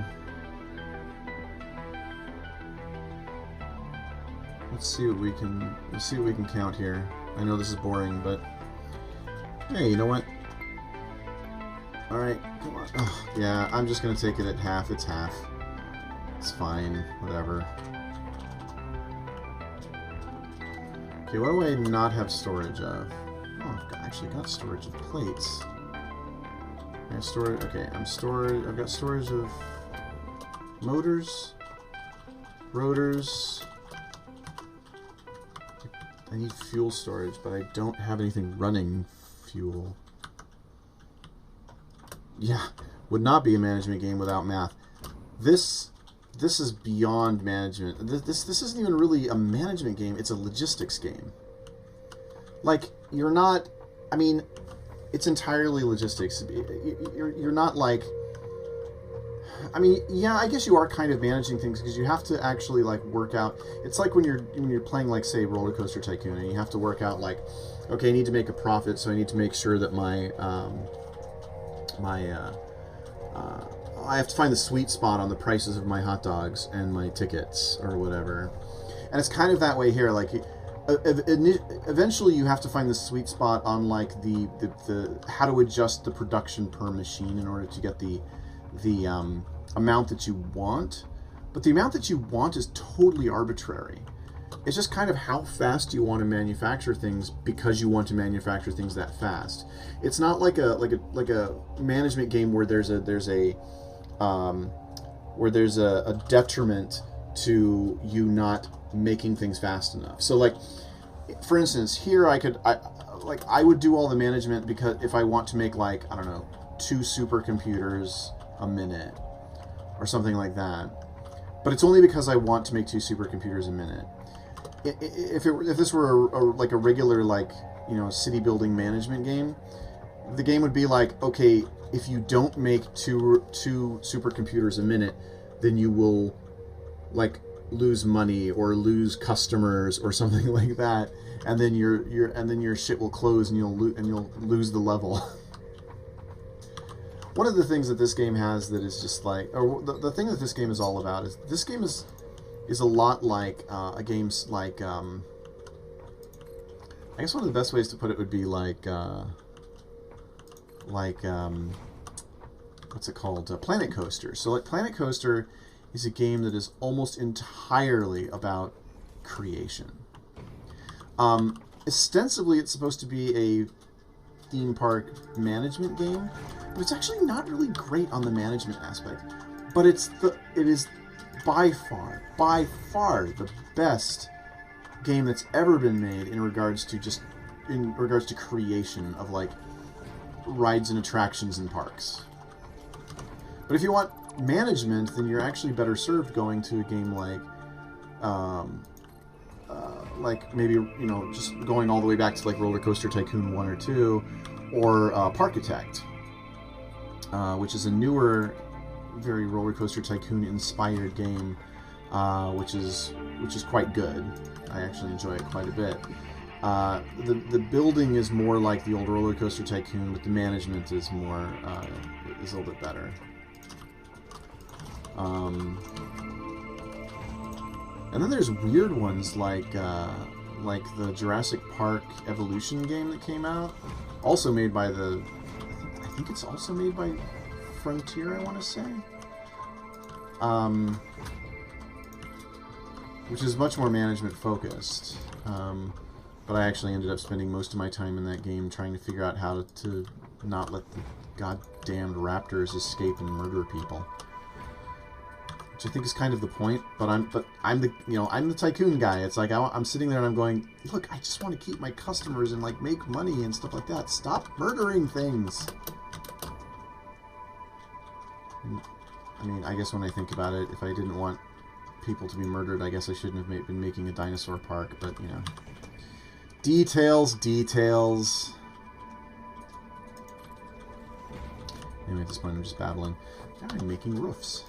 let's see what we can count here. I know this is boring, but hey, you know what? All right, come on. Oh, yeah, I'm just gonna take it at half. It's half. It's fine. Whatever. Okay, what do I not have storage of? Oh, I've actually got storage of plates. I have storage. Okay, I've got storage of motors, rotors. I need fuel storage, but I don't have anything running fuel. Yeah, would not be a management game without math. This is beyond management. This isn't even really a management game. It's a logistics game. Like, you're not... I mean, it's entirely logistics. You're not like, I mean, yeah, I guess you are kind of managing things because you have to actually like work out. It's like when you're playing like say Roller Coaster Tycoon, and you have to work out like, okay, I need to make a profit, so I need to make sure that I have to find the sweet spot on the prices of my hot dogs and my tickets or whatever. And it's kind of that way here. Like, eventually you have to find the sweet spot on like the how to adjust the production per machine in order to get the amount that you want. But the amount that you want is totally arbitrary. It's just kind of how fast you want to manufacture things because you want to manufacture things that fast. It's not like a management game where there's a detriment to you not making things fast enough. So like, for instance, here I would do all the management because if I want to make like, I don't know, 2 supercomputers a minute or something like that. But it's only because I want to make 2 supercomputers a minute. If this were like a regular like, you know, city building management game, the game would be like, okay, if you don't make two supercomputers a minute, then you will like lose money or lose customers or something like that, and then your shit will close and you'll lose the level. One of the things that this game has that is just like, or the thing that this game is all about is this game is a lot like a game's like I guess one of the best ways to put it would be like what's it called? Planet Coaster. So like Planet Coaster is a game that is almost entirely about creation. Ostensibly, it's supposed to be a theme park management game, but it's actually not really great on the management aspect. But it is by far the best game that's ever been made in regards to creation of like rides and attractions in parks. But if you want management, then you're actually better served going to a game like maybe, you know, just going all the way back to like Roller Coaster Tycoon 1 or 2, or Parkitect, which is a newer, very Roller Coaster Tycoon inspired game, which is quite good. I actually enjoy it quite a bit. The building is more like the old Roller Coaster Tycoon, but the management is more is a little bit better. And then there's weird ones like the Jurassic Park Evolution game that came out, also made by I think it's also made by Frontier, I want to say, which is much more management focused. But I actually ended up spending most of my time in that game trying to figure out how to not let the goddamned raptors escape and murder people. Which I think is kind of the point, but I'm the tycoon guy. It's like I'm sitting there and I'm going, look, I just want to keep my customers and like make money and stuff like that. Stop murdering things. I mean, I guess when I think about it, if I didn't want people to be murdered, I guess I shouldn't have been making a dinosaur park. But you know, details. Anyway, at this point, I'm just babbling. I'm making roofs.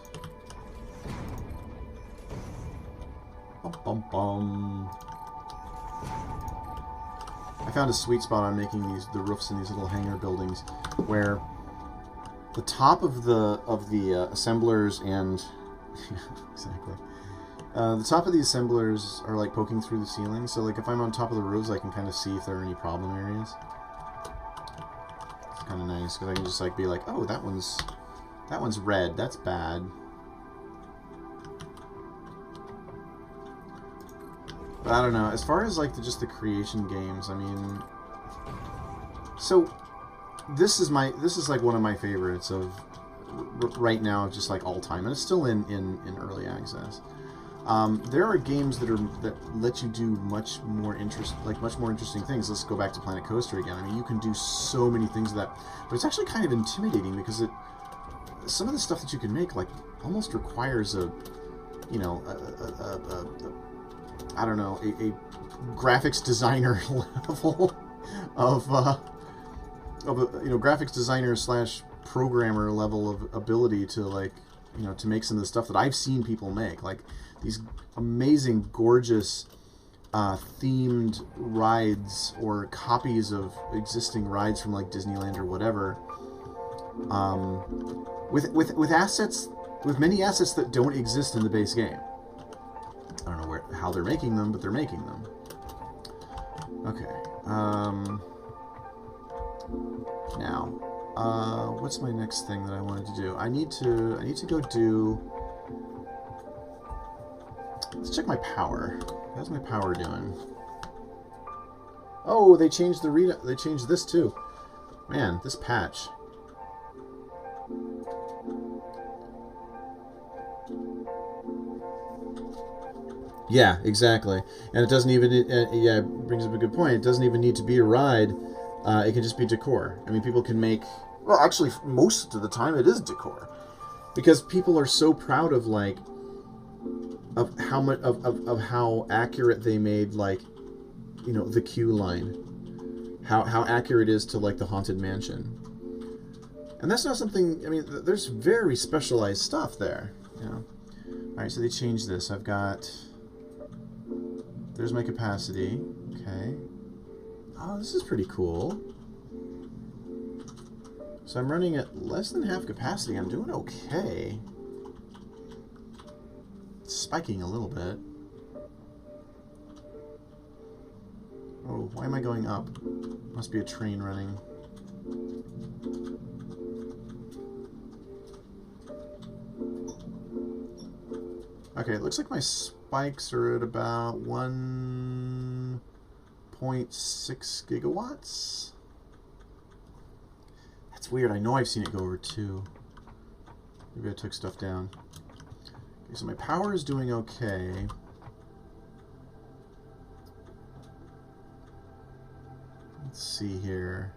Bum, bum. I found a sweet spot on making the roofs in these little hangar buildings, where the top of the assemblers and exactly the top of the assemblers are like poking through the ceiling. So like if I'm on top of the roofs, I can kind of see if there are any problem areas. It's kind of nice because I can just like be like, oh, that one's red. That's bad. But I don't know. As far as like just the creation games, I mean, so this is like one of my favorites of right now, just like all time, and it's still in early access. There are games that let you do much more interesting things. Let's go back to Planet Coaster again. I mean, you can do so many things with that, but it's actually kind of intimidating because some of the stuff that you can make like almost requires a I don't know, a graphics designer level of a graphics designer slash programmer level of ability to like to make some of the stuff that I've seen people make, like these amazing, gorgeous themed rides or copies of existing rides from like Disneyland or whatever, with assets, with many assets that don't exist in the base game. I don't know how they're making them, but they're making them. Okay. Now, what's my next thing that I wanted to do? I need to go do. Let's check my power. How's my power doing? Oh, they changed the They changed this too. Man, this patch. Yeah, exactly. And it doesn't even. Yeah, it brings up a good point. It doesn't even need to be a ride. It can just be decor. I mean, people can make. Well, actually, most of the time it is decor, because people are so proud of like. Of how much of how accurate they made, like, the queue line, how accurate it is to like the Haunted Mansion, and that's not something. I mean, there's very specialized stuff there. All right, so they changed this. I've got. There's my capacity. Okay. Oh, this is pretty cool. So I'm running at less than half capacity. I'm doing okay. It's spiking a little bit. Oh, why am I going up? Must be a train running. Okay, it looks like my spikes are at about 1.6 gigawatts. That's weird. I know I've seen it go over 2. Maybe I took stuff down. Okay, so my power is doing okay. Let's see here.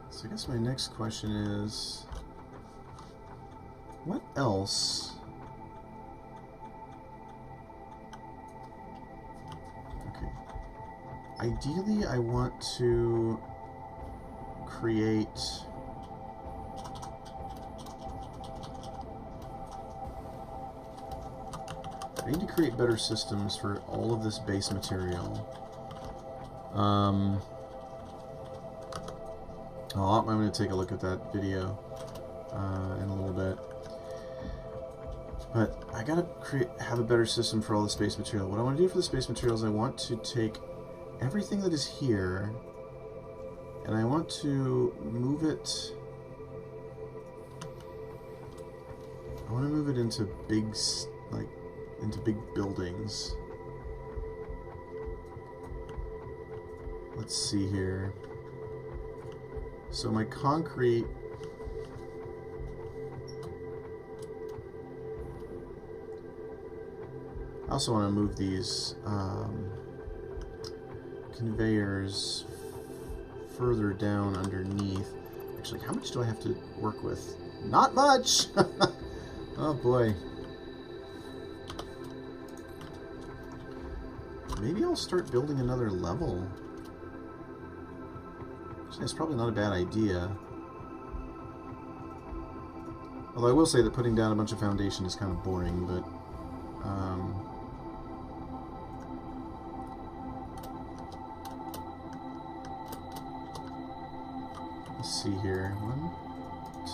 So I guess my next question is, what else? Okay. Ideally, I want to create I need to create better systems for all of this base material. I'm going to take a look at that video in a little bit. But I gotta have a better system for all the space material. What I want to do for the space material is I want to take everything that is here, and I want to move it. I want to move it into big buildings. Let's see here. So my concrete. I also want to move these conveyors further down underneath. Actually, how much do I have to work with? Not much! Oh boy. Maybe I'll start building another level. Actually, that's probably not a bad idea. Although I will say that putting down a bunch of foundation is kind of boring, but let's see here. 1,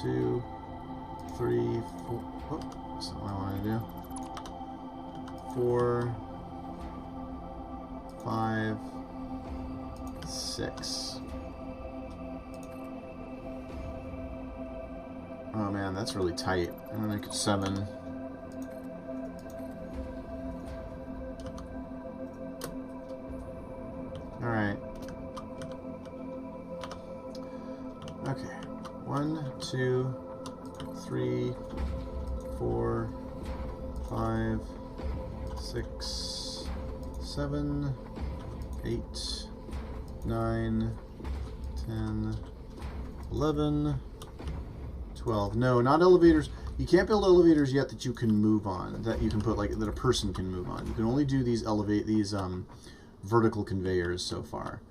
2, 3, 4. Oh, that's not what I want to do. 4, 5, 6. Oh man, that's really tight. I'm gonna make it 7. Alright. Okay. 1, 2, 3, 4, 5, 6, 7, 8, 9, 10, 11, 12. No, not elevators. You can't build elevators yet that you can move on. That you can put like that a person can move on. You can only do these vertical conveyors so far.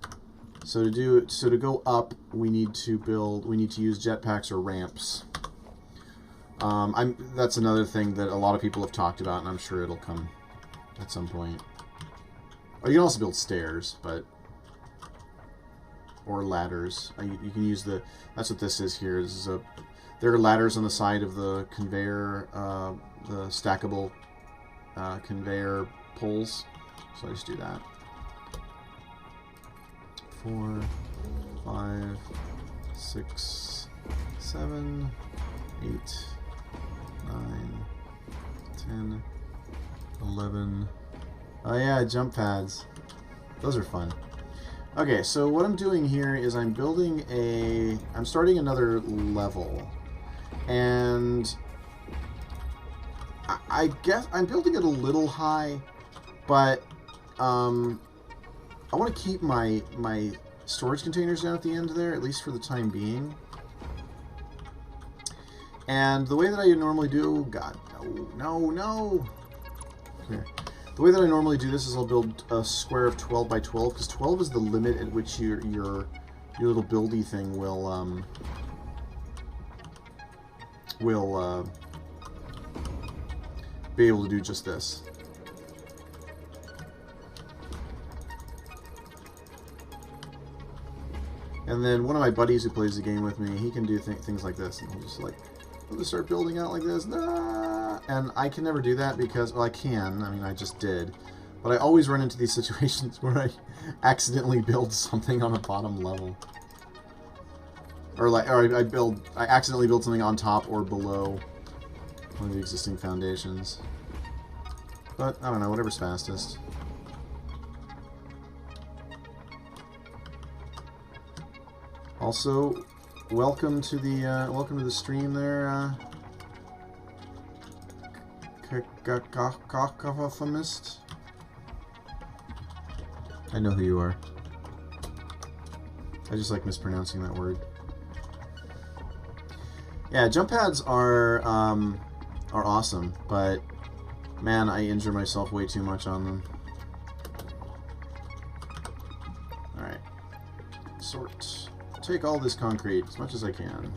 So to go up, we need to use jetpacks or ramps. That's another thing that a lot of people have talked about, and I'm sure it'll come at some point. Oh, you can also build stairs, or ladders. You can use that's what this is here. There are ladders on the side of the conveyor, the stackable conveyor poles. So I just do that. 4, 5, 6, 7, 8, 9, 10, 11. Oh yeah, jump pads. Those are fun. Okay, so what I'm doing here is I'm starting another level. And I guess I'm building it a little high, but I want to keep my storage containers down at the end there, at least for the time being. And the way that I normally do... God, no! Come here. The way that I normally do this is I'll build a square of 12 by 12, because 12 is the limit at which your little buildy thing will be able to do just this. And then one of my buddies who plays the game with me, he can do things like this, and he'll just start building out like this. Nah! And I can never do that because, well, I can. I mean, I just did. But I always run into these situations where I accidentally build something on the bottom level. Or I accidentally build something on top or below one of the existing foundations. But, I don't know, whatever's fastest. Also, welcome to the stream there, Cacophonist. I know who you are. I just like mispronouncing that word. Yeah, jump pads are awesome, but man, I injure myself way too much on them. All right, sort. Take all this concrete as much as I can.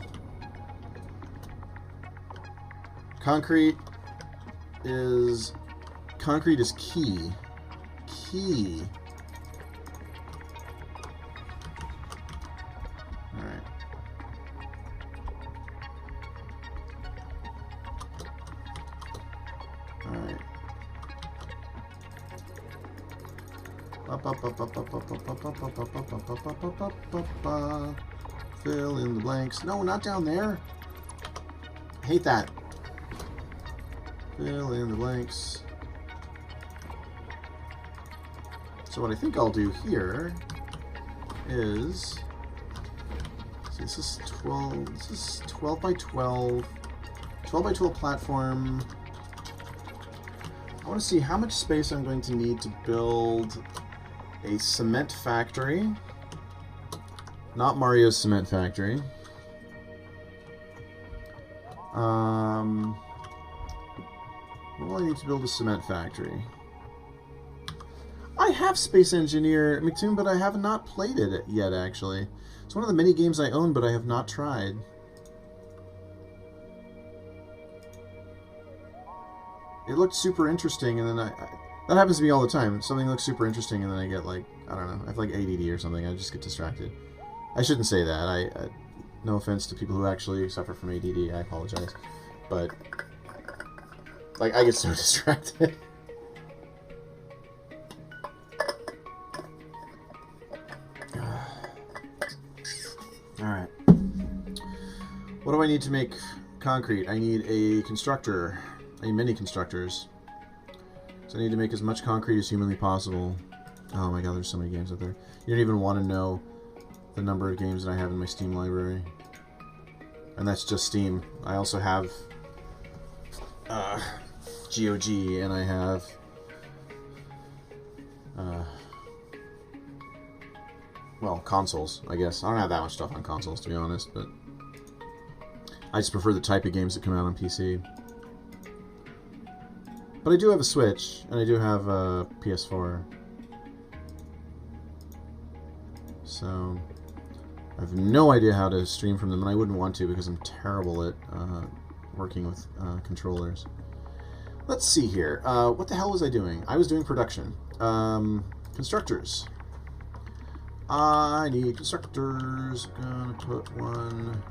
Concrete is key. Key. All right. All right. Fill in the blanks. No, not down there. I hate that. Fill in the blanks. So what I think I'll do here is, see, this is 12. This is 12 by 12. 12 by 12 platform. I want to see how much space I'm going to need to build a cement factory. Not Mario's cement factory. What do I need to build a cement factory? I have Space Engineer McToon, but I have not played it yet, actually. It's one of the many games I own, but I have not tried. It looked super interesting, and then that happens to me all the time. Something looks super interesting, and then I get, like, I don't know, I have, like, ADD or something. I just get distracted. I shouldn't say that. No offense to people who actually suffer from ADD. I apologize. But, like, I get so distracted. Alright. What do I need to make concrete? I need a constructor. I need many constructors. So I need to make as much concrete as humanly possible. Oh my god, there's so many games out there. You don't even want to know the number of games that I have in my Steam library. And that's just Steam. I also have GOG, and I have well, consoles, I guess. I don't have that much stuff on consoles, to be honest, but I just prefer the type of games that come out on PC. But I do have a Switch, and I do have a PS4. So I have no idea how to stream from them, and I wouldn't want to because I'm terrible at working with controllers. Let's see here. What the hell was I doing? I was doing production. Constructors. I need constructors. I'm gonna put one.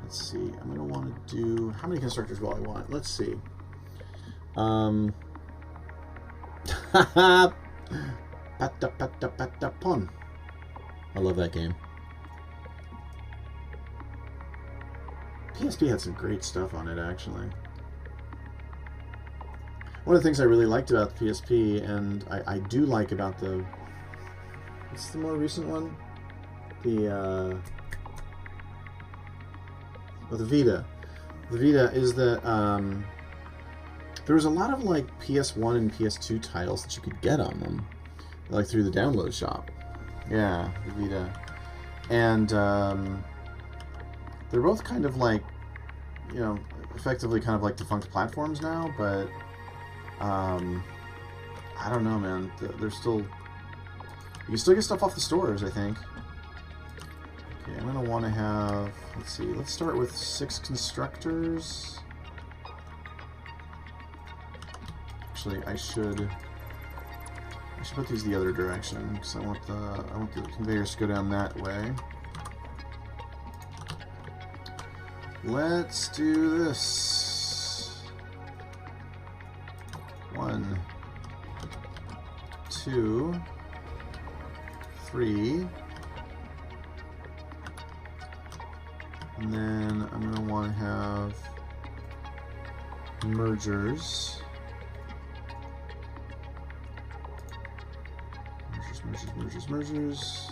Let's see. I'm gonna want to do. How many constructors will I want? Let's see. Patapon. I love that game. PSP had some great stuff on it, actually. One of the things I really liked about the PSP, and I do like about the... What's the more recent one? The Vita. The Vita is that there was a lot of like PS1 and PS2 titles that you could get on them, like through the download shop. Yeah, the Vita. And they're both kind of like, you know, effectively kind of like defunct platforms now, but I don't know, man. They're still... You can still get stuff off the stores, I think. Okay, I'm going to want to have... Let's see. Let's start with 6 constructors. Actually, I should put these the other direction because I want the conveyors to go down that way. Let's do this. 1, 2, 3, and then I'm going to want to have mergers. Mergers.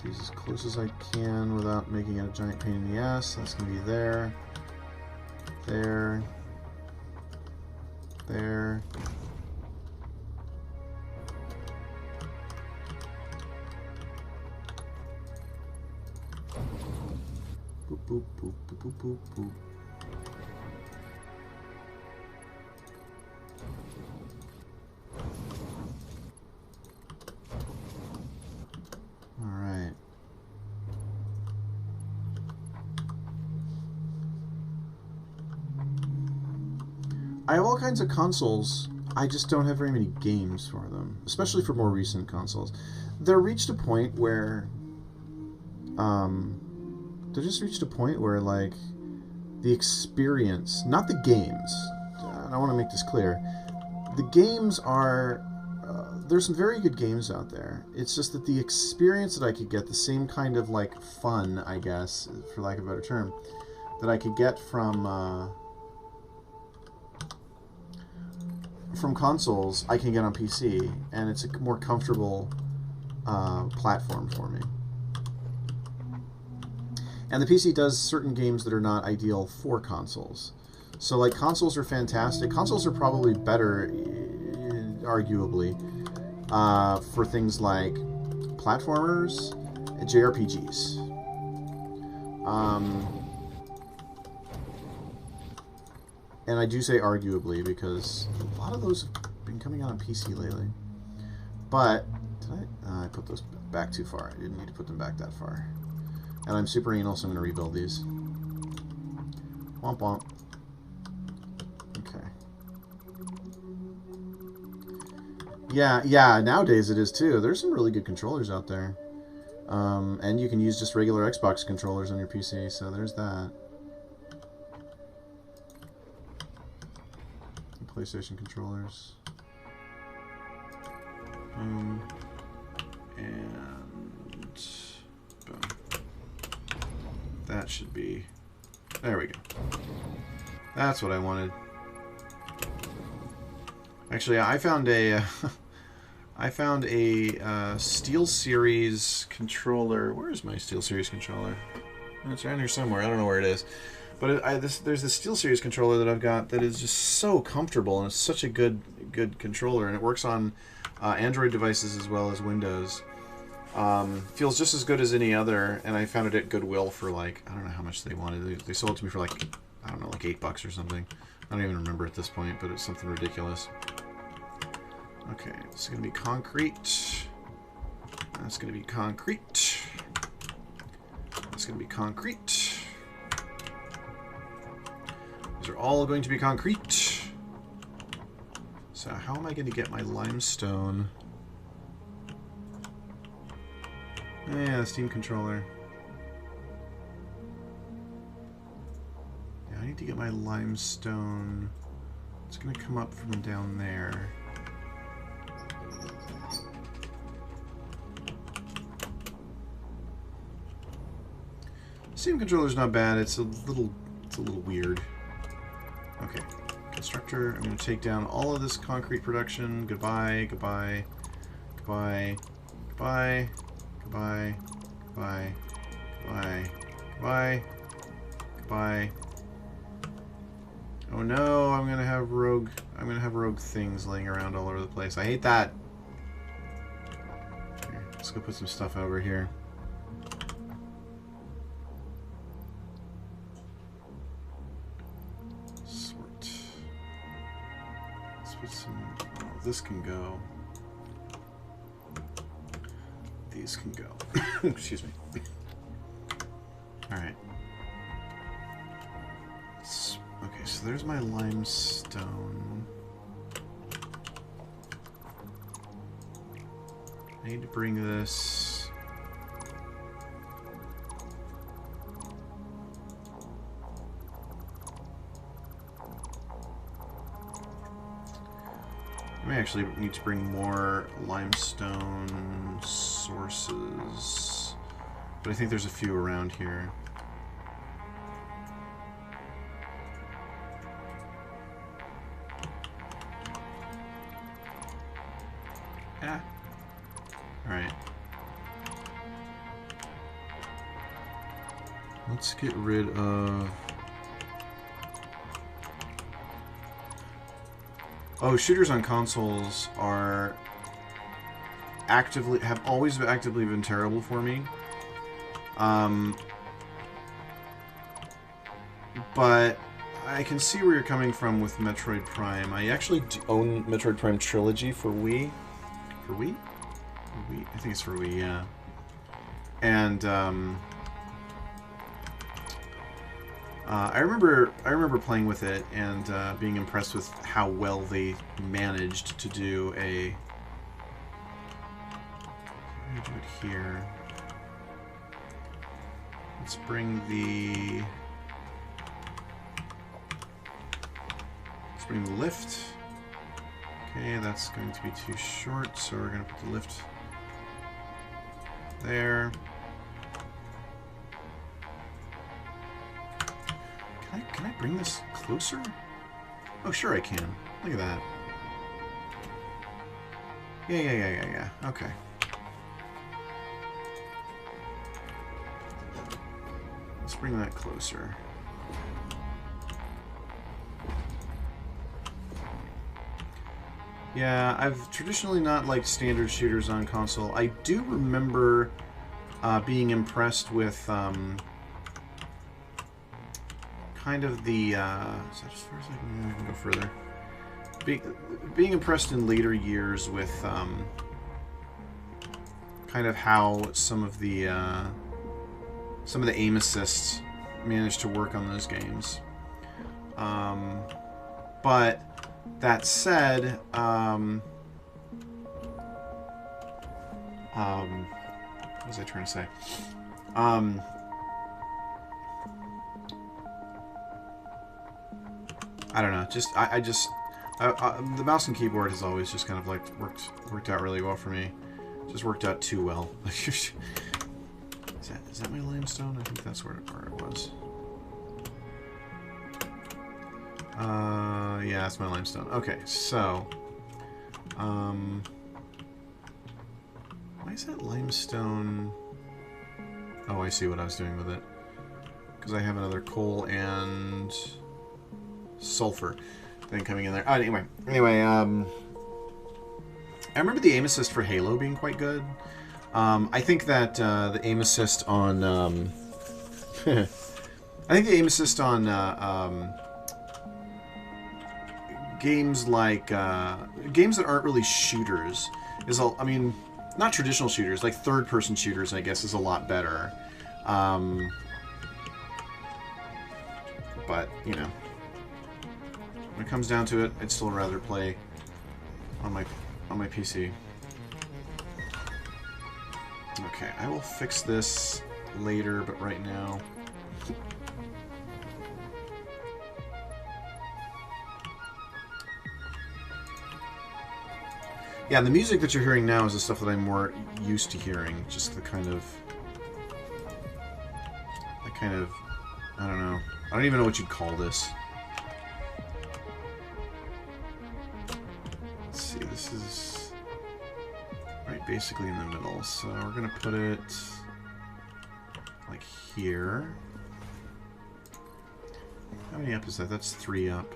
These as close as I can without making it a giant pain in the ass. That's going to be there. There. There. Boop, boop, boop, boop, boop, boop, boop. I have all kinds of consoles. I just don't have very many games for them, especially for more recent consoles. They're reached a point where, like, the experience, not the games. I want to make this clear. The games are, there's some very good games out there. It's just that the experience that I could get, the same kind of, like, fun, I guess, for lack of a better term, that I could get from consoles, I can get on PC, and it's a more comfortable platform for me. And the PC does certain games that are not ideal for consoles. So, like, consoles are fantastic. Consoles are probably better, arguably, for things like platformers and JRPGs. And I do say arguably because a lot of those have been coming out on PC lately. But, did I put those back too far. I didn't need to put them back that far. And I'm super anal, so I'm going to rebuild these. Womp womp. Okay. Yeah, nowadays it is too. There's some really good controllers out there. And you can use just regular Xbox controllers on your PC, so there's that. PlayStation controllers. And boom. That should be... There we go. That's what I wanted. Actually, I found a... I found a SteelSeries controller. Where is my SteelSeries controller? It's around here somewhere. I don't know where it is. But there's this SteelSeries controller that I've got that is just so comfortable, and it's such a good controller, and it works on Android devices as well as Windows. Feels just as good as any other, and I found it at Goodwill for like, I don't know how much they wanted. They sold it to me for like, I don't know, like $8 or something. I don't even remember at this point, but it's something ridiculous. Okay, this is going to be concrete. That's going to be concrete. That's going to be concrete. These are all going to be concrete. So how am I going to get my limestone? Yeah, the steam controller. Yeah, I need to get my limestone. It's going to come up from down there. Steam controller's not bad. It's a little weird. Okay, constructor. I'm going to take down all of this concrete production. Goodbye, goodbye, goodbye, goodbye, goodbye, goodbye, goodbye, goodbye, goodbye. Oh no, I'm going to have rogue things laying around all over the place. I hate that. Here, let's go put some stuff over here. This can go. These can go. Excuse me. Alright. Okay, so there's my limestone. I need to bring this. I may actually need to bring more limestone sources, but I think there's a few around here. Yeah. Alright. Let's get rid of... Oh, shooters on consoles are have always actively been terrible for me. But I can see where you're coming from with Metroid Prime. I actually own Metroid Prime Trilogy for Wii. For Wii? For Wii? I think it's for Wii, yeah. And I remember playing with it and being impressed with how well they managed to do a. I'm gonna do it here. Let's bring the lift. Okay, that's going to be too short, so we're gonna put the lift there. Can I bring this closer? Oh, sure I can. Look at that. Yeah. Okay. Let's bring that closer. Yeah, I've traditionally not liked standard shooters on console. I do remember being impressed with kind of the, is that as far as I can go further? Being impressed in later years with kind of how some of the aim assists managed to work on those games. But that said, what was I trying to say? I don't know. The mouse and keyboard has always just kind of like worked out really well for me. Just worked out too well. Is that my limestone? I think that's where it was. Yeah, that's my limestone. Okay, so why is that limestone? Oh, I see what I was doing with it. Because I have another coal and sulfur thing coming in there. Anyway, I remember the aim assist for Halo being quite good. I think that the aim assist on I think the aim assist on games like games that aren't really shooters is I mean, not traditional shooters, like third-person shooters, I guess, is a lot better. But you know, when it comes down to it, I'd still rather play on my PC. Okay, I will fix this later, but right now. Yeah, the music that you're hearing now is the stuff that I'm more used to hearing. Just the kind of, I don't know. I don't even know what you'd call this. Let's see, this is right basically in the middle. So we're going to put it like here. How many up is that? That's 3 up.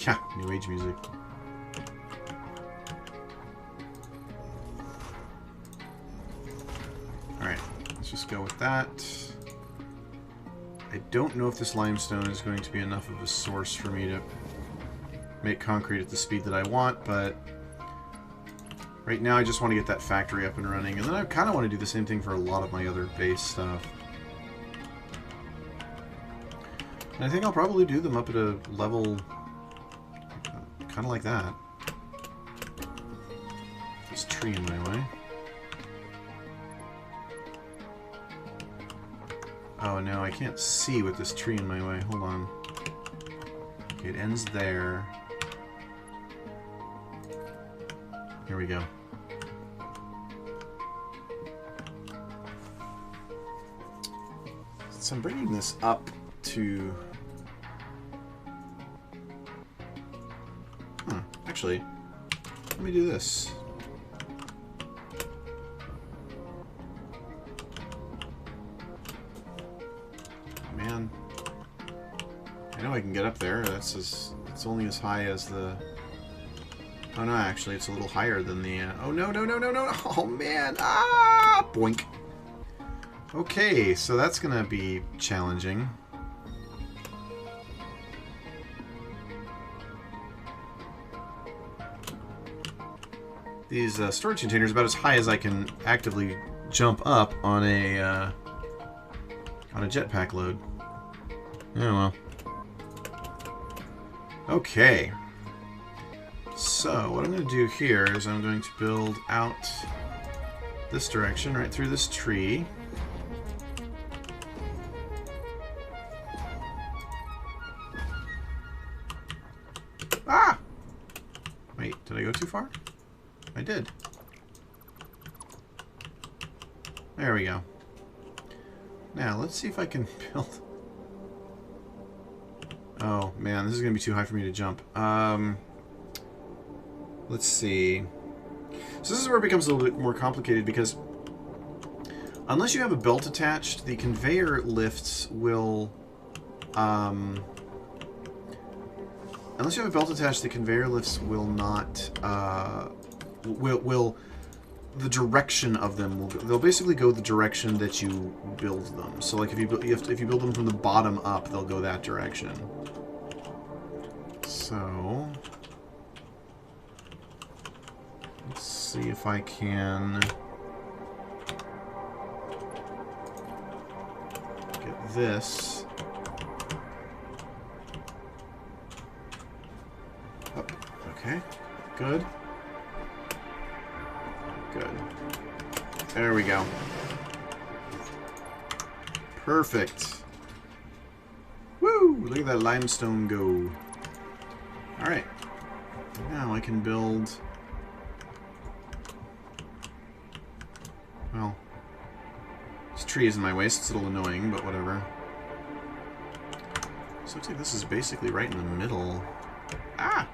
Yeah, New Age music. Alright, let's just go with that. I don't know if this limestone is going to be enough of a source for me to make concrete at the speed that I want, but right now I just want to get that factory up and running, and then I kind of want to do the same thing for a lot of my other base stuff. And I think I'll probably do them up at a level kind of like that. This tree in my way. Oh no, I can't see with this tree in my way. Hold on. Okay, it ends there. Here we go. So I'm bringing this up to... Actually, let me do this. Man, I know I can get up there. It's only as high as the... Oh no, actually, it's a little higher than the... Oh no, no, no, no, no! Oh man! Ah! Boink! Okay, so that's gonna be challenging. These storage containers are about as high as I can actively jump up on a jetpack load. Yeah, well. Okay. So, what I'm going to do here is I'm going to build out this direction, right through this tree. Ah! Wait, did I go too far? I did. There we go. Now, let's see if I can build... Oh, man, this is going to be too high for me to jump. Let's see. So this is where it becomes a little bit more complicated, because unless you have a belt attached, the conveyor lifts will... Unless you have a belt attached, the conveyor lifts will not... the direction of them will they'll basically go the direction that you build them. So like if you build them from the bottom up, they'll go that direction. So let's see if I can get this up. Okay, good. Good. There we go. Perfect. Woo! Look at that limestone go. Alright. Now I can build... Well, this tree is in my way, so it's a little annoying, but whatever. So it looks like this is basically right in the middle. Ah!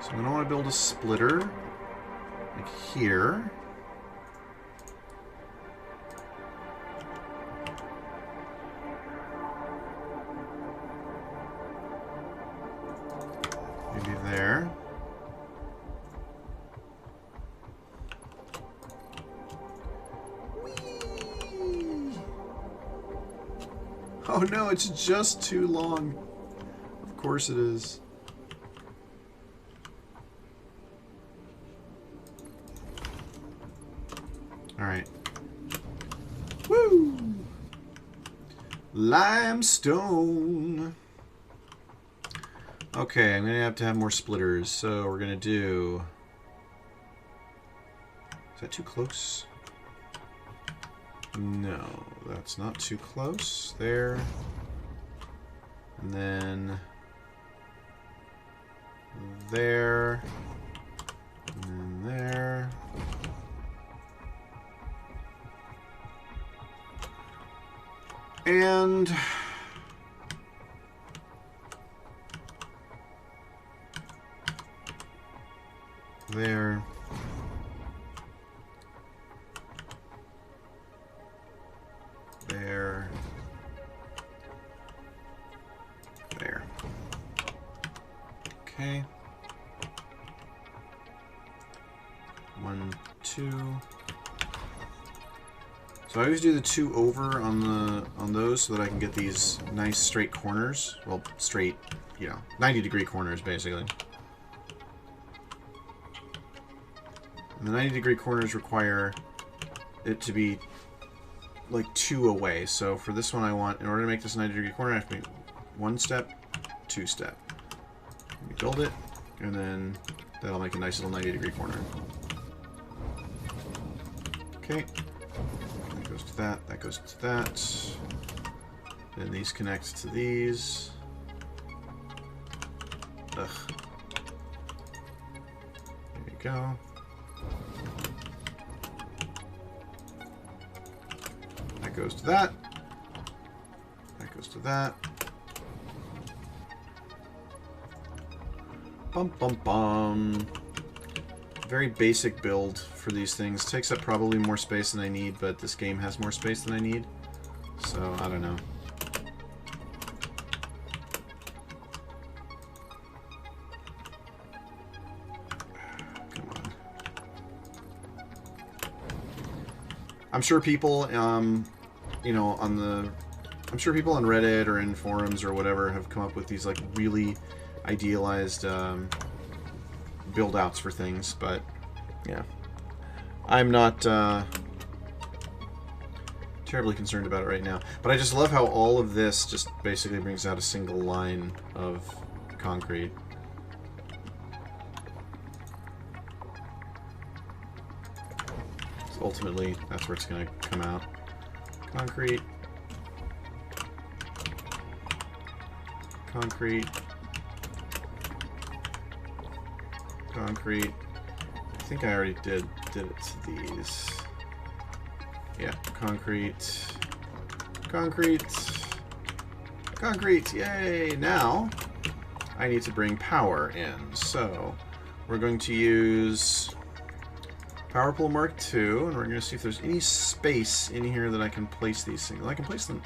I'm going to want to build a splitter, like here. Oh no, it's just too long. Of course it is. Alright. Woo! Limestone. Okay, I'm gonna have to have more splitters, so we're gonna do... Is that too close? No, that's not too close. There. And then... there. And then there. And... there. There. There. Okay. 1, 2. So I always do the 2 over on those so that I can get these nice straight corners. Well, straight, 90-degree corners basically. And the 90-degree corners require it to be like 2 away. So for this one I want, in order to make this 90-degree corner, I have to make 1 step, 2 step. Let me build it, and then that'll make a nice little 90-degree corner. Okay. That goes to that, that goes to that. Then these connect to these. Ugh. There you go. That goes to that. That goes to that. Bum bum bum. Very basic build for these things. Takes up probably more space than I need, but this game has more space than I need. So, I don't know. Come on. I'm sure people, I'm sure people on Reddit or in forums or whatever have come up with these like really idealized build outs for things, but yeah, I'm not terribly concerned about it right now. But I just love how all of this just basically brings out a single line of concrete. So ultimately, that's where it's going to come out. Concrete. Concrete. Concrete. I think I already did it to these. Yeah, concrete. Concrete. Concrete, yay! Now, I need to bring power in. So, we're going to use Power Pole Mark II, and we're going to see if there's any space in here that I can place these things. I can place them...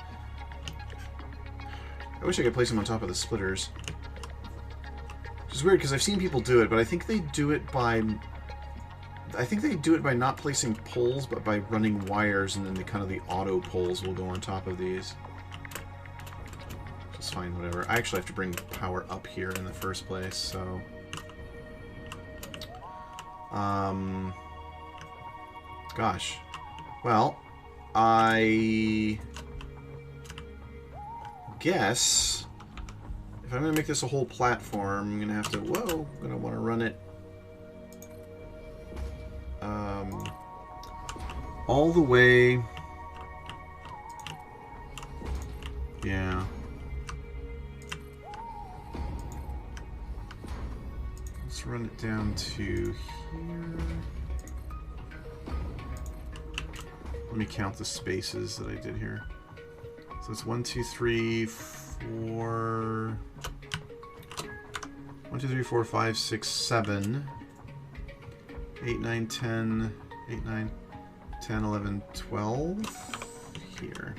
I wish I could place them on top of the splitters. Which is weird, because I've seen people do it, but I think they do it by... not placing poles, but by running wires, and then the auto poles will go on top of these. Just fine, whatever. I actually have to bring power up here in the first place, so... Gosh. Well, I guess if I'm going to make this a whole platform, I'm going to have to... Whoa! I'm going to want to run it all the way... Yeah. Let's run it down to here. Let me count the spaces that I did here. So it's 1, 2, 3, 4... 1, 2, 3, 4, 5, 6, 7... 8, 9, 10... 8, 9, 10, 11, 12... Here.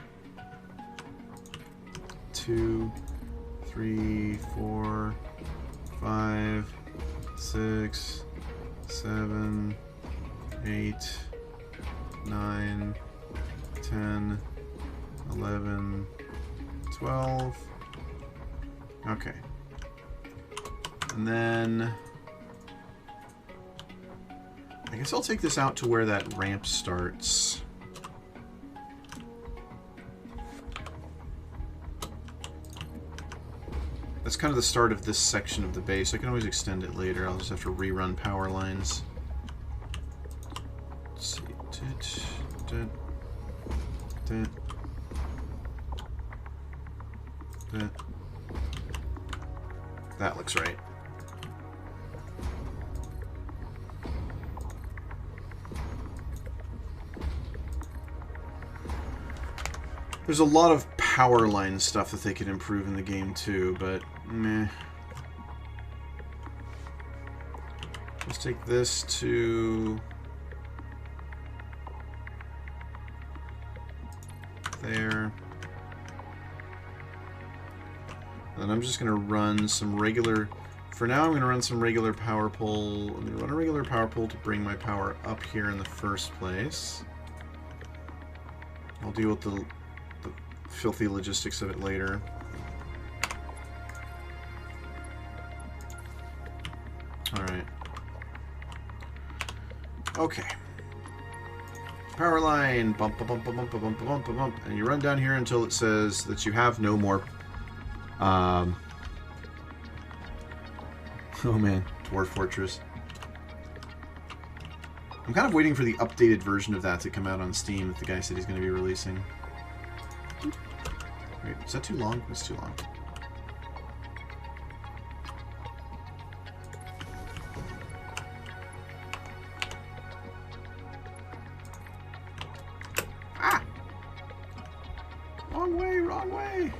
2, 3, 4, 5, 6, 7, 8, 9, 10, 11, 12. Okay. And then I guess I'll take this out to where that ramp starts. That's kind of the start of this section of the base. I can always extend it later. I'll just have to rerun power lines. Let's see. That looks right. There's a lot of power line stuff that they could improve in the game too, but meh. Let's take this to there. And I'm just going to run some regular... For now, I'm going to run some regular power pole. I'm going to run a regular power pole to bring my power up here in the first place. I'll deal with the filthy logistics of it later. Alright. Okay. Power line. Bump, bump, bump, bump, bump, bump, bump, bump. And you run down here until it says that you have no more... oh man, Dwarf Fortress. I'm kind of waiting for the updated version of that to come out on Steam that the guy said he's going to be releasing. Wait, is that too long? That's too long. Ah! Wrong way, wrong way!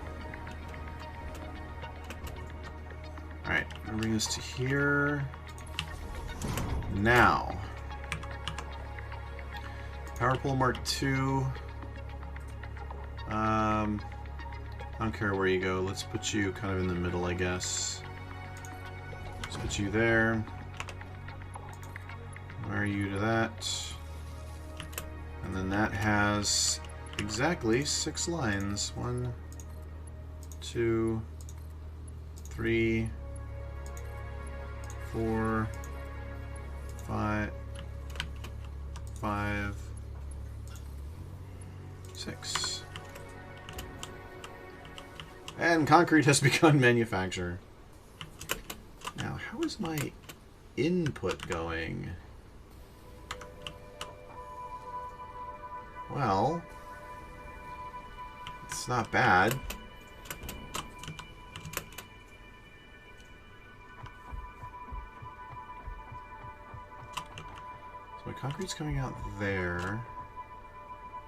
Alright, I'm going to bring this to here. Now. Power pole Mark II. I don't care where you go. Let's put you kind of in the middle, I guess. Let's put you there. Wire you to that. And then that has exactly 6 lines. 1, 2, 3, 4, 5, 6. And concrete has begun manufacture. Now, how is my input going? Well, it's not bad. So my concrete's coming out there.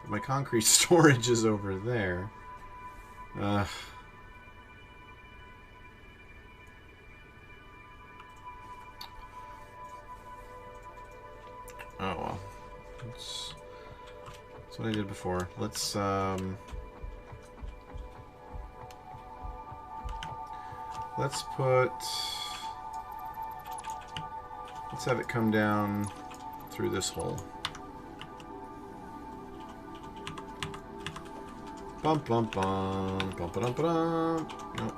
But my concrete storage is over there. Ugh. Oh well. That's what I did before. Let's have it come down through this hole. Bum bum bum bum ba dum ba dum. Nope.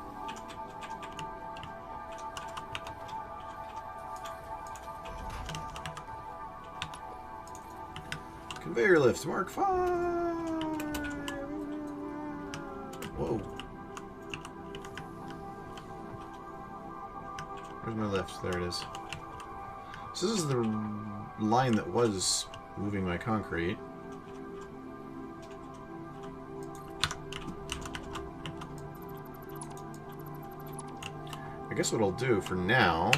Conveyor lifts, Mark 5. Whoa. Where's my lift? There it is. So this is the line that was moving my concrete. I guess what I'll do for now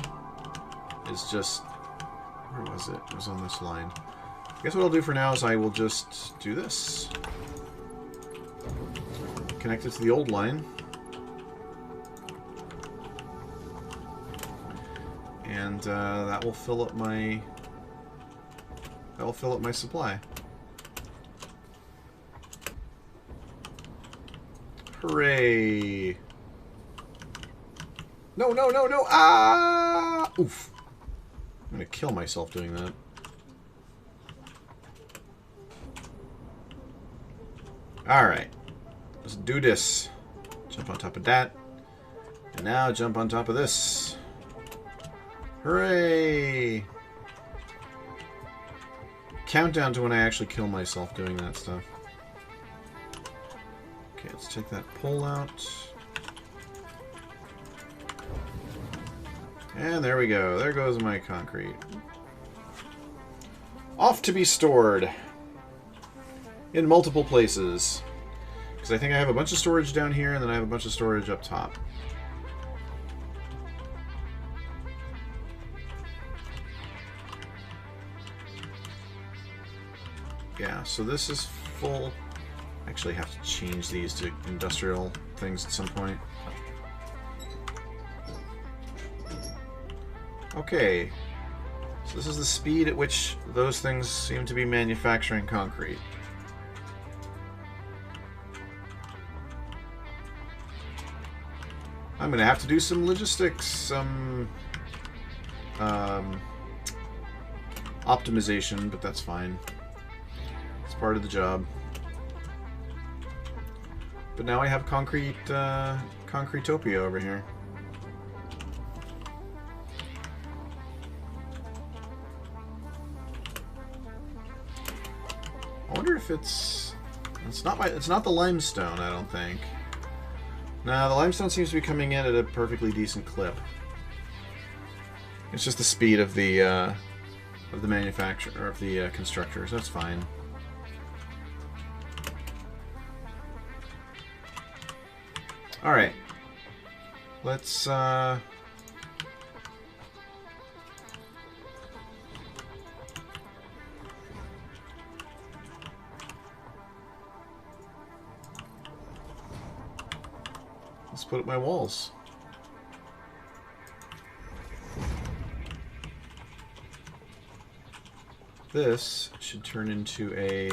is just... Where was it? It was on this line. I guess what I'll do for now is I will just do this. Connect it to the old line. And that will fill up my... That'll fill up my supply. Hooray! No, no, no, no! Ah! Oof. I'm gonna kill myself doing that. Alright. Let's do this. Jump on top of that. And now jump on top of this. Hooray! Countdown to when I actually kill myself doing that stuff. Okay, let's take that pole out. And there we go. There goes my concrete. Off to be stored. In multiple places. Because I think I have a bunch of storage down here, and then I have a bunch of storage up top. Yeah, so this is full. I actually have to change these to industrial things at some point. Okay. So this is the speed at which those things seem to be manufacturing concrete. I'm going to have to do some logistics, some optimization, but that's fine. It's part of the job. But now I have Concretopia over here. I wonder if it's not the limestone, I don't think. No, the limestone seems to be coming in at a perfectly decent clip. It's just the speed of the manufacturer, of the constructors. That's fine. All right. Let's put up my walls. This should turn into a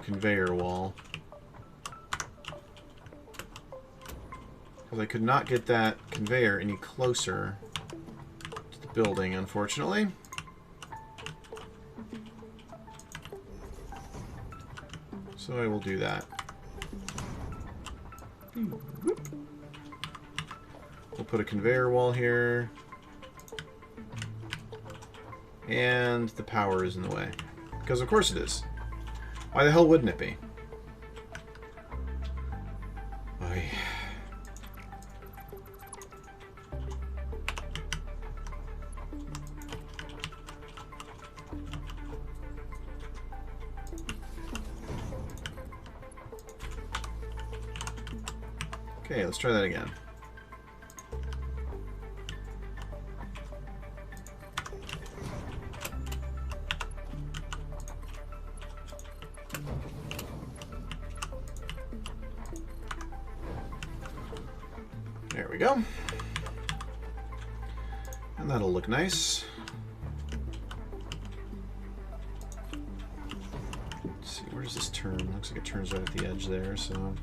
conveyor wall. Because I could not get that conveyor any closer to the building, unfortunately. So I will do that. We'll put a conveyor wall here. And the power is in the way. Because of course it is. Why the hell wouldn't it be? Oy. Okay, let's try that again. There we go. And that'll look nice. Let's see, where does this turn? Looks like it turns right at the edge there, so...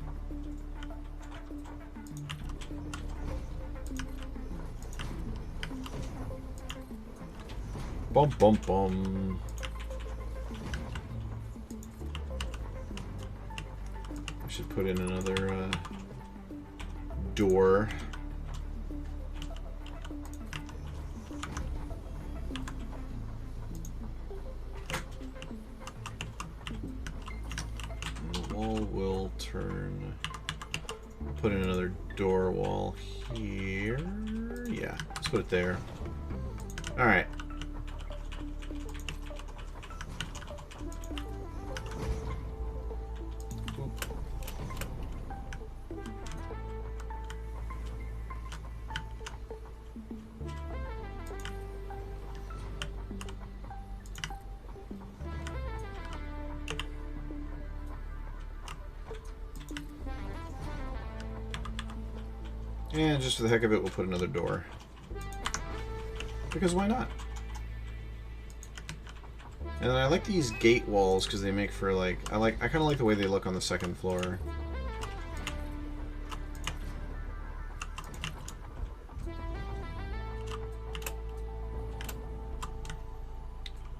Bum bum bum. I should put in another door. And the wall will turn. Put in another door wall here. Yeah, let's put it there. All right. And just for the heck of it, we'll put another door. Because why not? And then I like these gate walls because they make for like I kind of like the way they look on the second floor.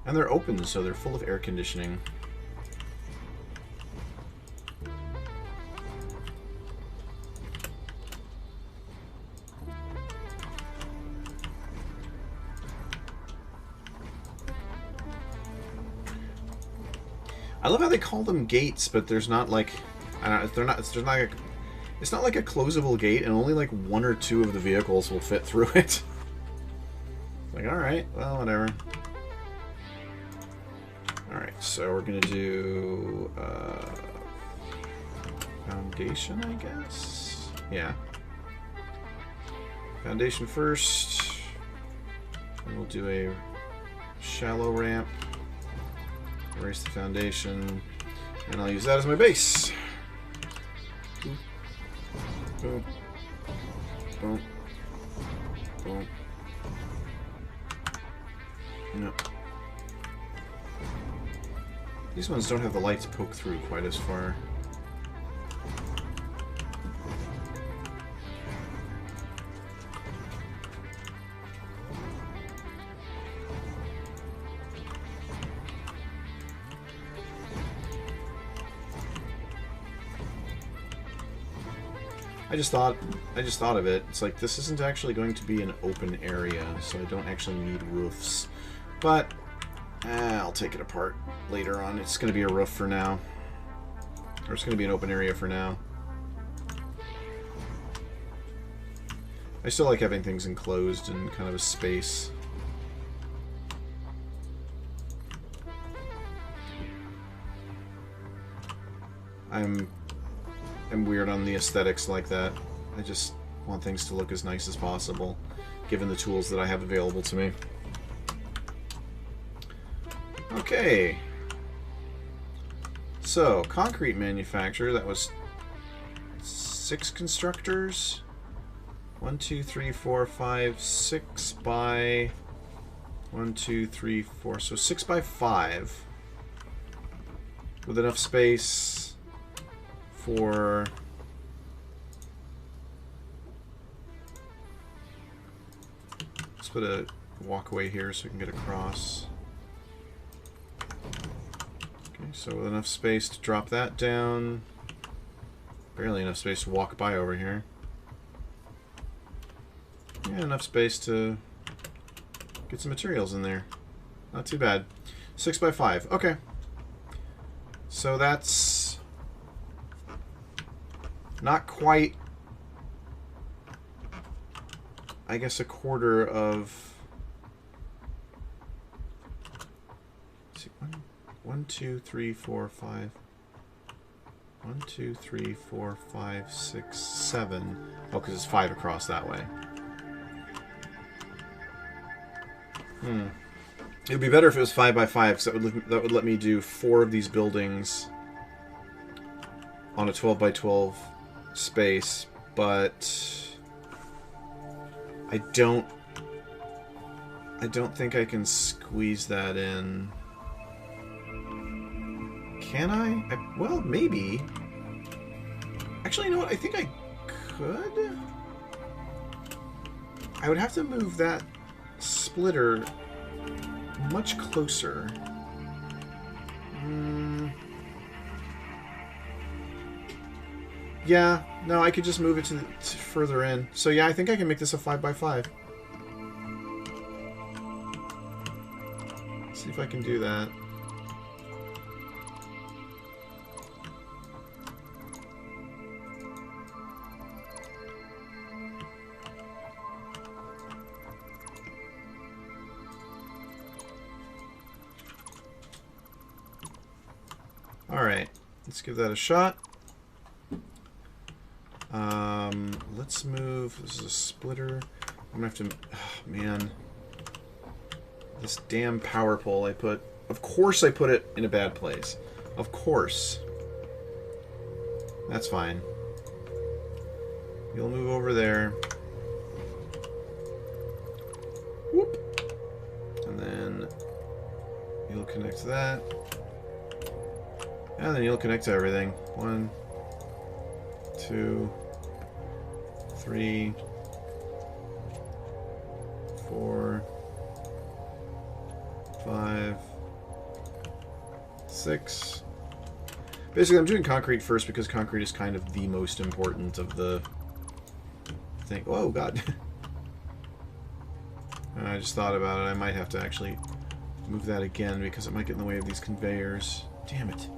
And they're open, so they're full of air conditioning. I love how they call them gates, but there's not like, I don't know, they're not. There's not. It's not like a closable gate, and only like 1 or 2 of the vehicles will fit through it. Like, all right, well, whatever. All right, so we're gonna do foundation, I guess. Yeah. Foundation first. And we'll do a shallow ramp. Erase the foundation. And I'll use that as my base. Boom. Boom. Boom. Boom. No. These ones don't have the lights poke through quite as far. I just thought of it. It's like, this isn't actually going to be an open area, so I don't actually need roofs. But I'll take it apart later on. It's going to be a roof for now. Or it's going to be an open area for now. I still like having things enclosed in kind of a space. I'm weird on the aesthetics like that. I just want things to look as nice as possible, given the tools that I have available to me. Okay. So, concrete manufacturer, that was 6 constructors. 1, 2, 3, 4, 5, 6 by 1, 2, 3, 4. So 6 by 5 with enough space for let's put a walkway here so we can get across. Okay, so with enough space to drop that down. Barely enough space to walk by over here. Yeah, enough space to get some materials in there. Not too bad. 6 by 5. Okay. So that's not quite, I guess, a quarter of. Let's see, 1, 2, 3, 4, 5. 1, 2, 3, 4, 5, 6, 7. Oh, because it's 5 across that way. It would be better if it was 5 by 5, because that would let me do 4 of these buildings on a 12 by 12 space, but I don't think I can squeeze that in. Can I? Well, maybe. Actually, you know what? I think I could. I would have to move that splitter much closer. Yeah, no, I could just move it to further in. So yeah, I think I can make this a 5 by 5. See if I can do that. Alright, let's give that a shot. Let's move. This is a splitter. I'm gonna have to. Oh, man. This damn power pole I put. Of course I put it in a bad place. Of course. That's fine. You'll move over there. Whoop. And then you'll connect to that. And then you'll connect to everything. 1, 2, 3, 4, 5, 6. Basically, I'm doing concrete first because concrete is kind of the most important of the thing. Oh, God. I just thought about it. I might have to actually Move that again because it might get in the way of these conveyors. Damn it.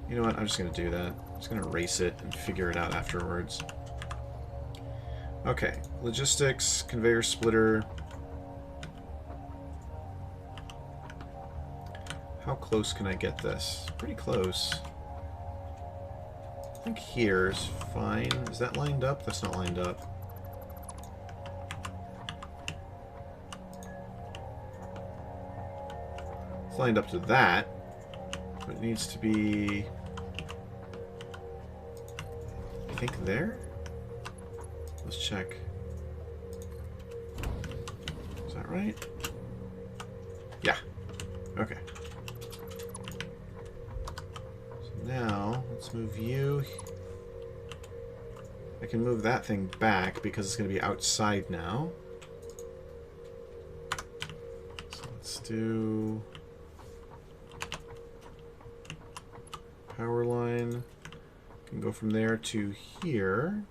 You know what? I'm just going to do that. I'm just going to erase it and figure it out afterwards. Okay. Logistics, conveyor splitter. How close can I get this? Pretty close. I think here's fine. Is that lined up? That's not lined up. It's lined up to that, but it needs to be, I think, there? Let's check. Is that right? Yeah. Okay. So now, let's move you. I can move that thing back because it's going to be outside now. So let's do power line. Can go from there to here.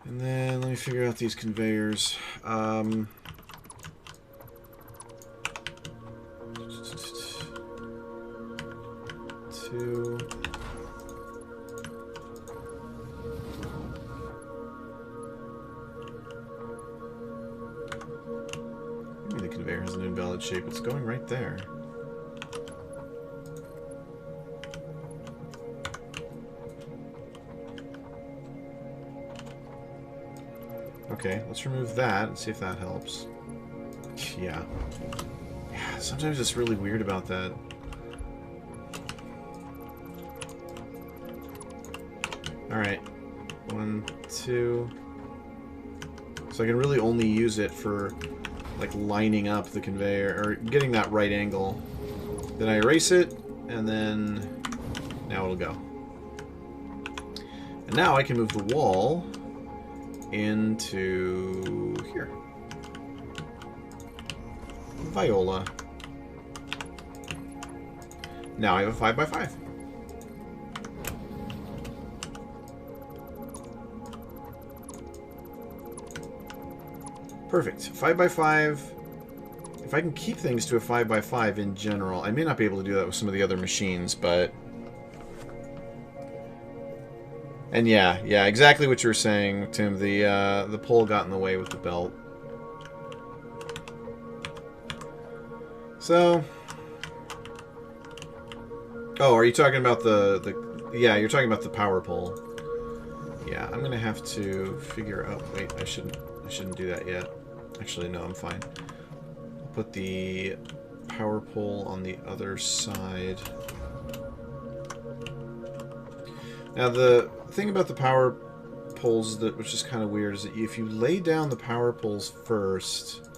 And then let me figure out these conveyors. Two. Maybe the conveyor has an invalid shape. It's going right there. Okay, let's remove that and see if that helps. Yeah. Yeah, sometimes it's really weird about that. Alright. 1, 2. So I can really only use it for, like, lining up the conveyor, or getting that right angle. Then I erase it, and then now it'll go. And now I can move the wall into here. Viola. Now I have a 5x5. Perfect. 5x5. If I can keep things to a 5x5 in general, I may not be able to do that with some of the other machines, but... And yeah, exactly what you were saying, Tim. The pole got in the way with the belt. So... Oh, are you talking about the... Yeah, you're talking about the power pole. Yeah, I'm gonna have to figure out... Wait, I shouldn't do that yet. Actually, no, I'm fine. I'll put the power pole on the other side. Now, the thing about the power poles, which is kind of weird, is that if you lay down the power poles first,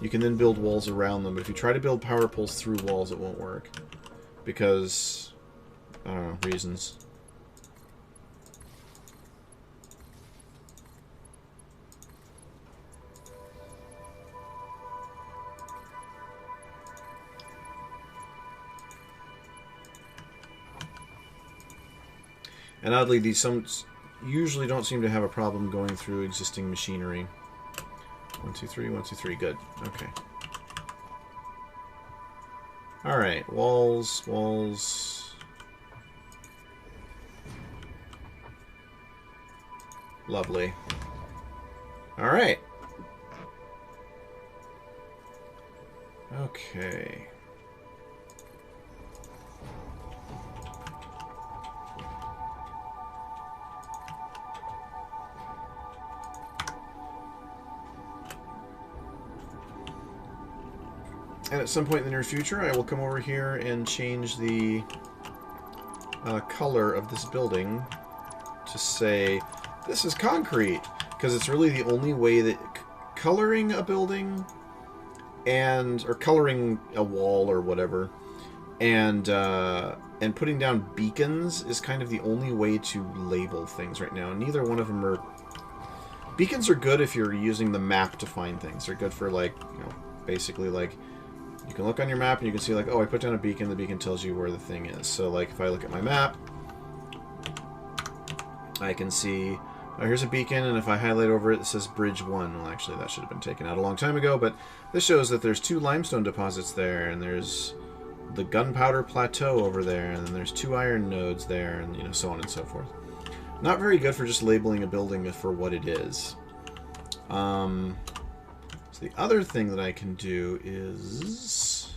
you can then build walls around them. But if you try to build power poles through walls, it won't work. Because, I don't know, reasons. And oddly, these usually don't seem to have a problem going through existing machinery. 1, 2, 3, 1, 2, 3. Good. Okay. Alright. Walls, walls. Lovely. Alright. Okay. And at some point in the near future, I will come over here and change the color of this building to say, this is concrete. Because it's really the only way that coloring a building or coloring a wall or whatever, and putting down beacons is kind of the only way to label things right now. Neither one of them are... Beacons are good if you're using the map to find things. They're good for, like, you know, basically, like, you can look on your map and you can see, like, oh, I put down a beacon, the beacon tells you where the thing is. So, like, if I look at my map, I can see, Oh, here's a beacon, and if I highlight over it, it says Bridge 1. Well, actually, that should have been taken out a long time ago, but this shows that there's 2 limestone deposits there, and there's the gunpowder plateau over there, and then there's 2 iron nodes there, and, you know, so on and so forth. Not very good for just labeling a building for what it is. So the other thing that I can do is...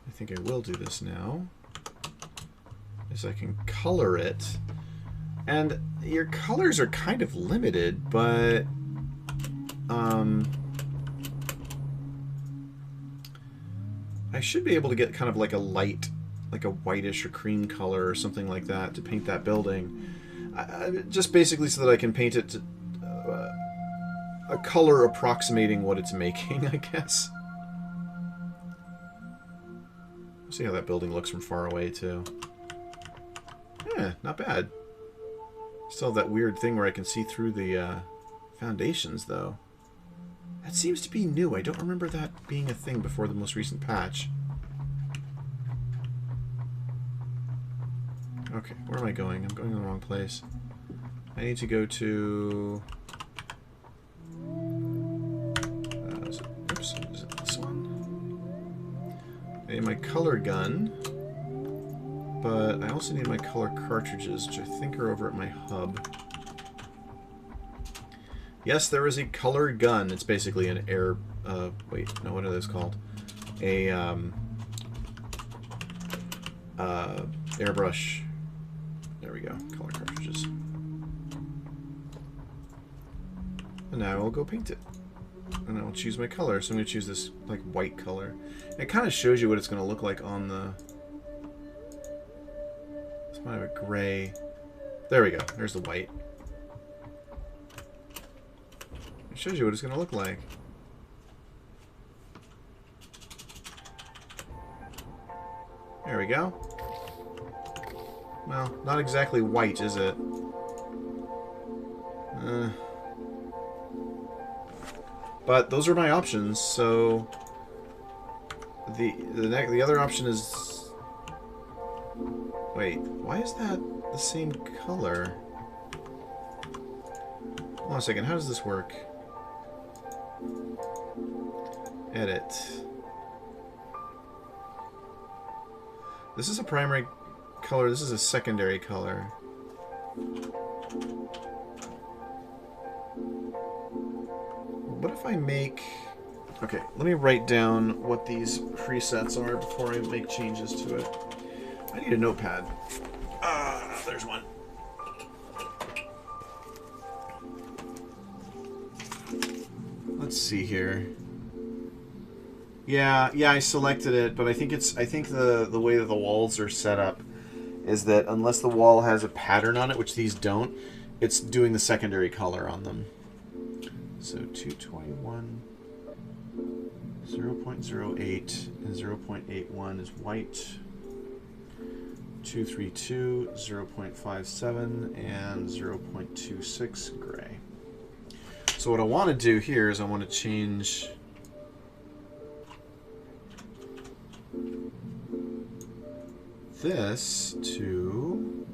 I think I will do this now. Is I can color it. And your colors are kind of limited, but I should be able to get kind of like a light, like a whitish or cream color or something like that to paint that building. Just basically so that I can paint it to a color approximating what it's making, I guess. See how that building looks from far away, too. Yeah, not bad. Still have that weird thing where I can see through the foundations, though. That seems to be new. I don't remember that being a thing before the most recent patch. Okay, where am I going? I'm going in the wrong place. I need to go to... is it this one? I need my color gun. But I also need my color cartridges, which I think are over at my hub. Yes, there is a color gun. It's basically an air... wait, no, what are those called? A, airbrush. There we go. Color cartridges. And now I'll go paint it. And I'll choose my color. So I'm going to choose this, like, white color. And it kind of shows you what it's going to look like on the... I have a gray. There we go. There's the white. It shows you what it's going to look like. There we go. Well, not exactly white, is it? But those are my options, so the other option is... Wait, why is that the same color? Hold on a second, how does this work? Edit. This is a primary color, this is a secondary color. What if I make... Okay, let me write down what these presets are before I make changes to it. I need a notepad. There's one. Let's see here. Yeah, I selected it, but I think the way that the walls are set up is that unless the wall has a pattern on it, which these don't, it's doing the secondary color on them. So 221, 0.08, and 0.81 is white. 232, 0.57, and 0.26 gray. So what I want to do here is I want to change this to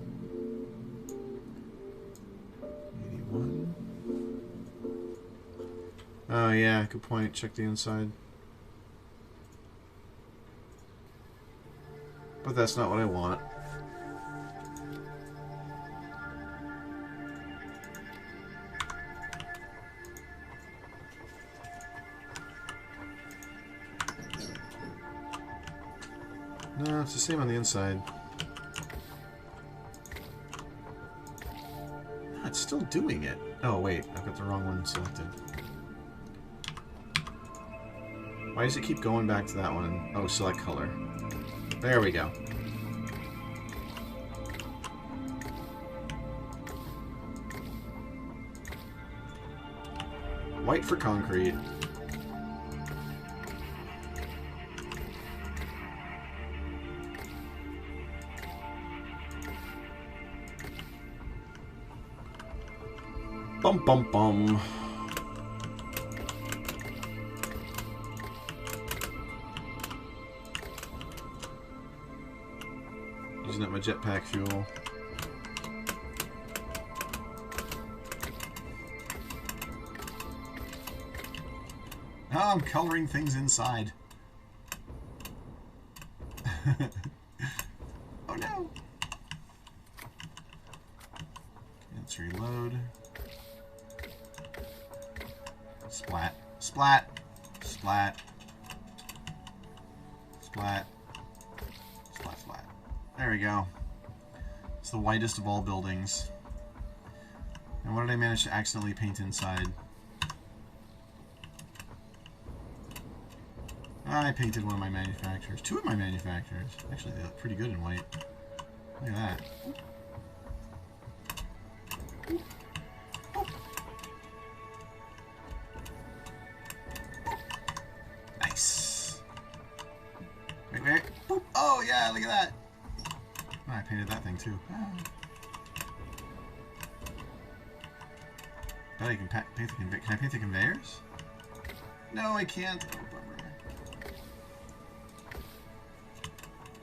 81. Oh yeah, good point. Check the inside. But that's not what I want. No, it's the same on the inside. No, it's still doing it. Oh, wait. I've got the wrong one selected. Why does it keep going back to that one? Oh, select color. There we go. White for concrete. Bum bum bum. Using up my jetpack fuel. Oh, I'm coloring things inside. Oh no! Let's reload. Splat. Splat. Splat. Splat. Splat, splat. There we go. It's the whitest of all buildings. And what did I manage to accidentally paint inside? I painted one of my manufacturers. Two of my manufacturers. Actually, they look pretty good in white. Look at that. Nice. Wait, wait. Boop. Oh, yeah, look at that. Oh, I painted that thing, too. Bet I can paint the conveyors. Can I paint the conveyors? No, I can't. Oh, bummer.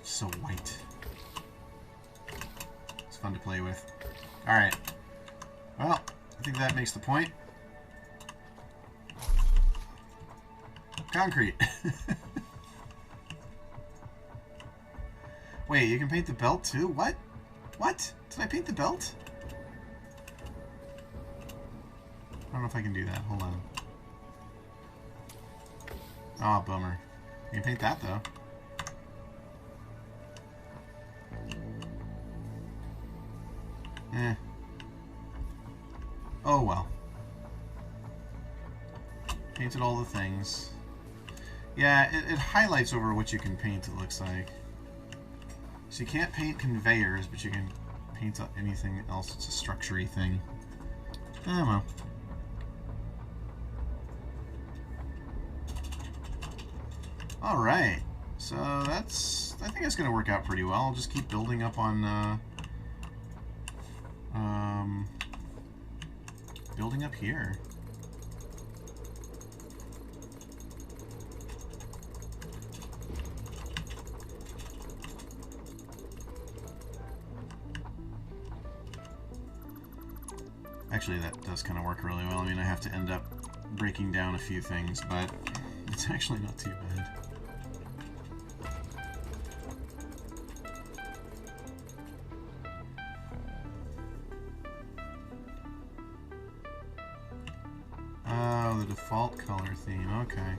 So white. It's fun to play with. Alright. Well, I think that makes the point. Concrete. Wait, you can paint the belt too? What? What? Did I paint the belt? I don't know if I can do that. Hold on. Oh, bummer. You can paint that though. Eh. Oh well. Painted all the things. Yeah, it highlights over what you can paint, it looks like. So you can't paint conveyors, but you can paint anything else. It's a structure-y thing. Oh well. Alright. So that's... I think it's going to work out pretty well. I'll just keep building up on... building up here. Actually, that does kind of work really well. I mean, I have to end up breaking down a few things, but it's actually not too bad. Oh, the default color theme, okay.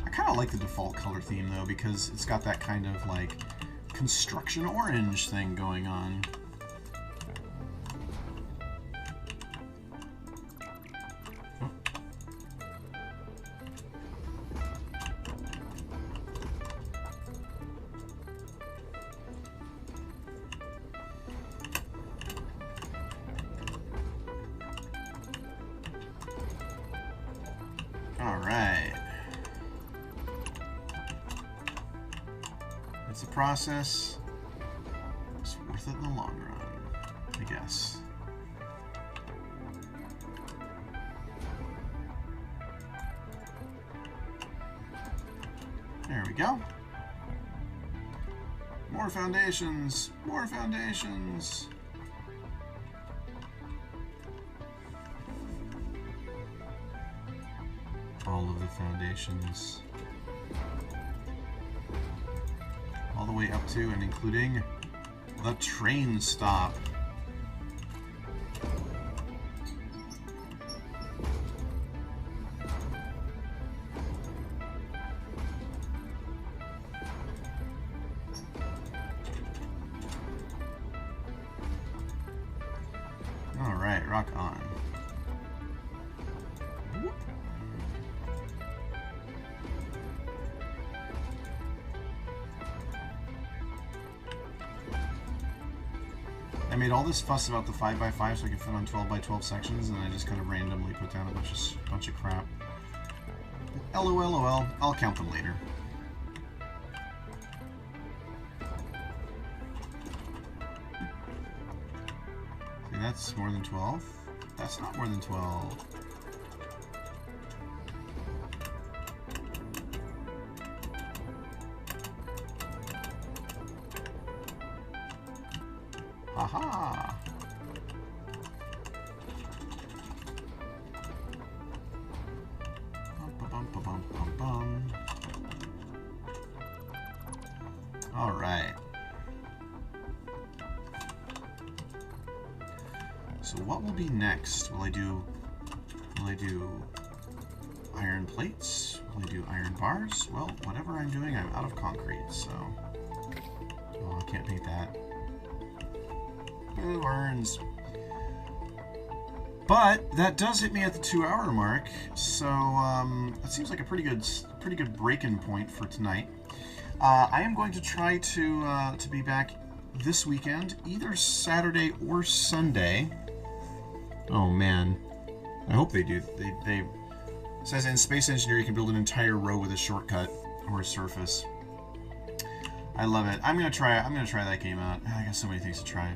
I kind of like the default color theme though, because it's got that kind of like construction orange thing going on. Alright. It's a process. It's worth it in the long run, I guess. There we go. More foundations! More foundations! All of the foundations. All the way up to and including the train stop. All right, rock on. I made all this fuss about the 5x5 so I could fit on 12x12 sections, and I just kind of randomly put down a bunch of crap. LOL, I'll count them later. See, that's more than 12? That's not more than 12. Aha! All right. So what will be next? Will I do iron plates? Will I do iron bars? Well, whatever I'm doing, I'm out of concrete, so oh, I can't paint that. Boo, earns. But that does hit me at the 2-hour mark, so that seems like a pretty good break-in point for tonight. I am going to try to be back this weekend, either Saturday or Sunday. Oh man, I hope they do. They it says in Space Engineer you can build an entire row with a shortcut or a surface. I love it. I'm gonna try that game out. I got so many things to try.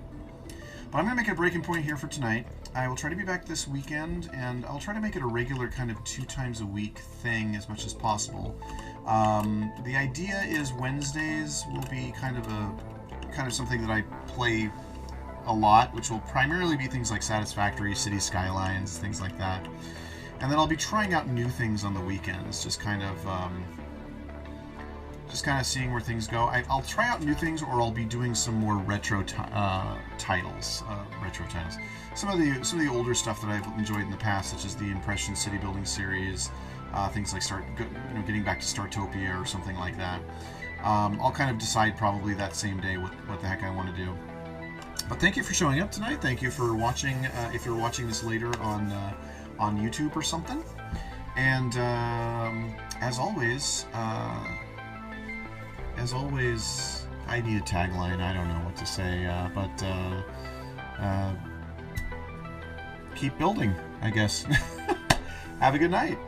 But I'm gonna make a breaking point here for tonight. I will try to be back this weekend, and I'll try to make it a regular kind of 2 times a week thing as much as possible. The idea is Wednesdays will be kind of something that I play a lot, which will primarily be things like Satisfactory, City Skylines, things like that. And then I'll be trying out new things on the weekends, just kind of seeing where things go. I'll try out new things, or I'll be doing some more retro titles. Some of the older stuff that I've enjoyed in the past, such as the Impression City Building series, things like getting back to Startopia or something like that. I'll kind of decide probably that same day what the heck I want to do. But thank you for showing up tonight. Thank you for watching. If you're watching this later on YouTube or something, and as always, I need a tagline. I don't know what to say, but keep building, I guess. Have a good night.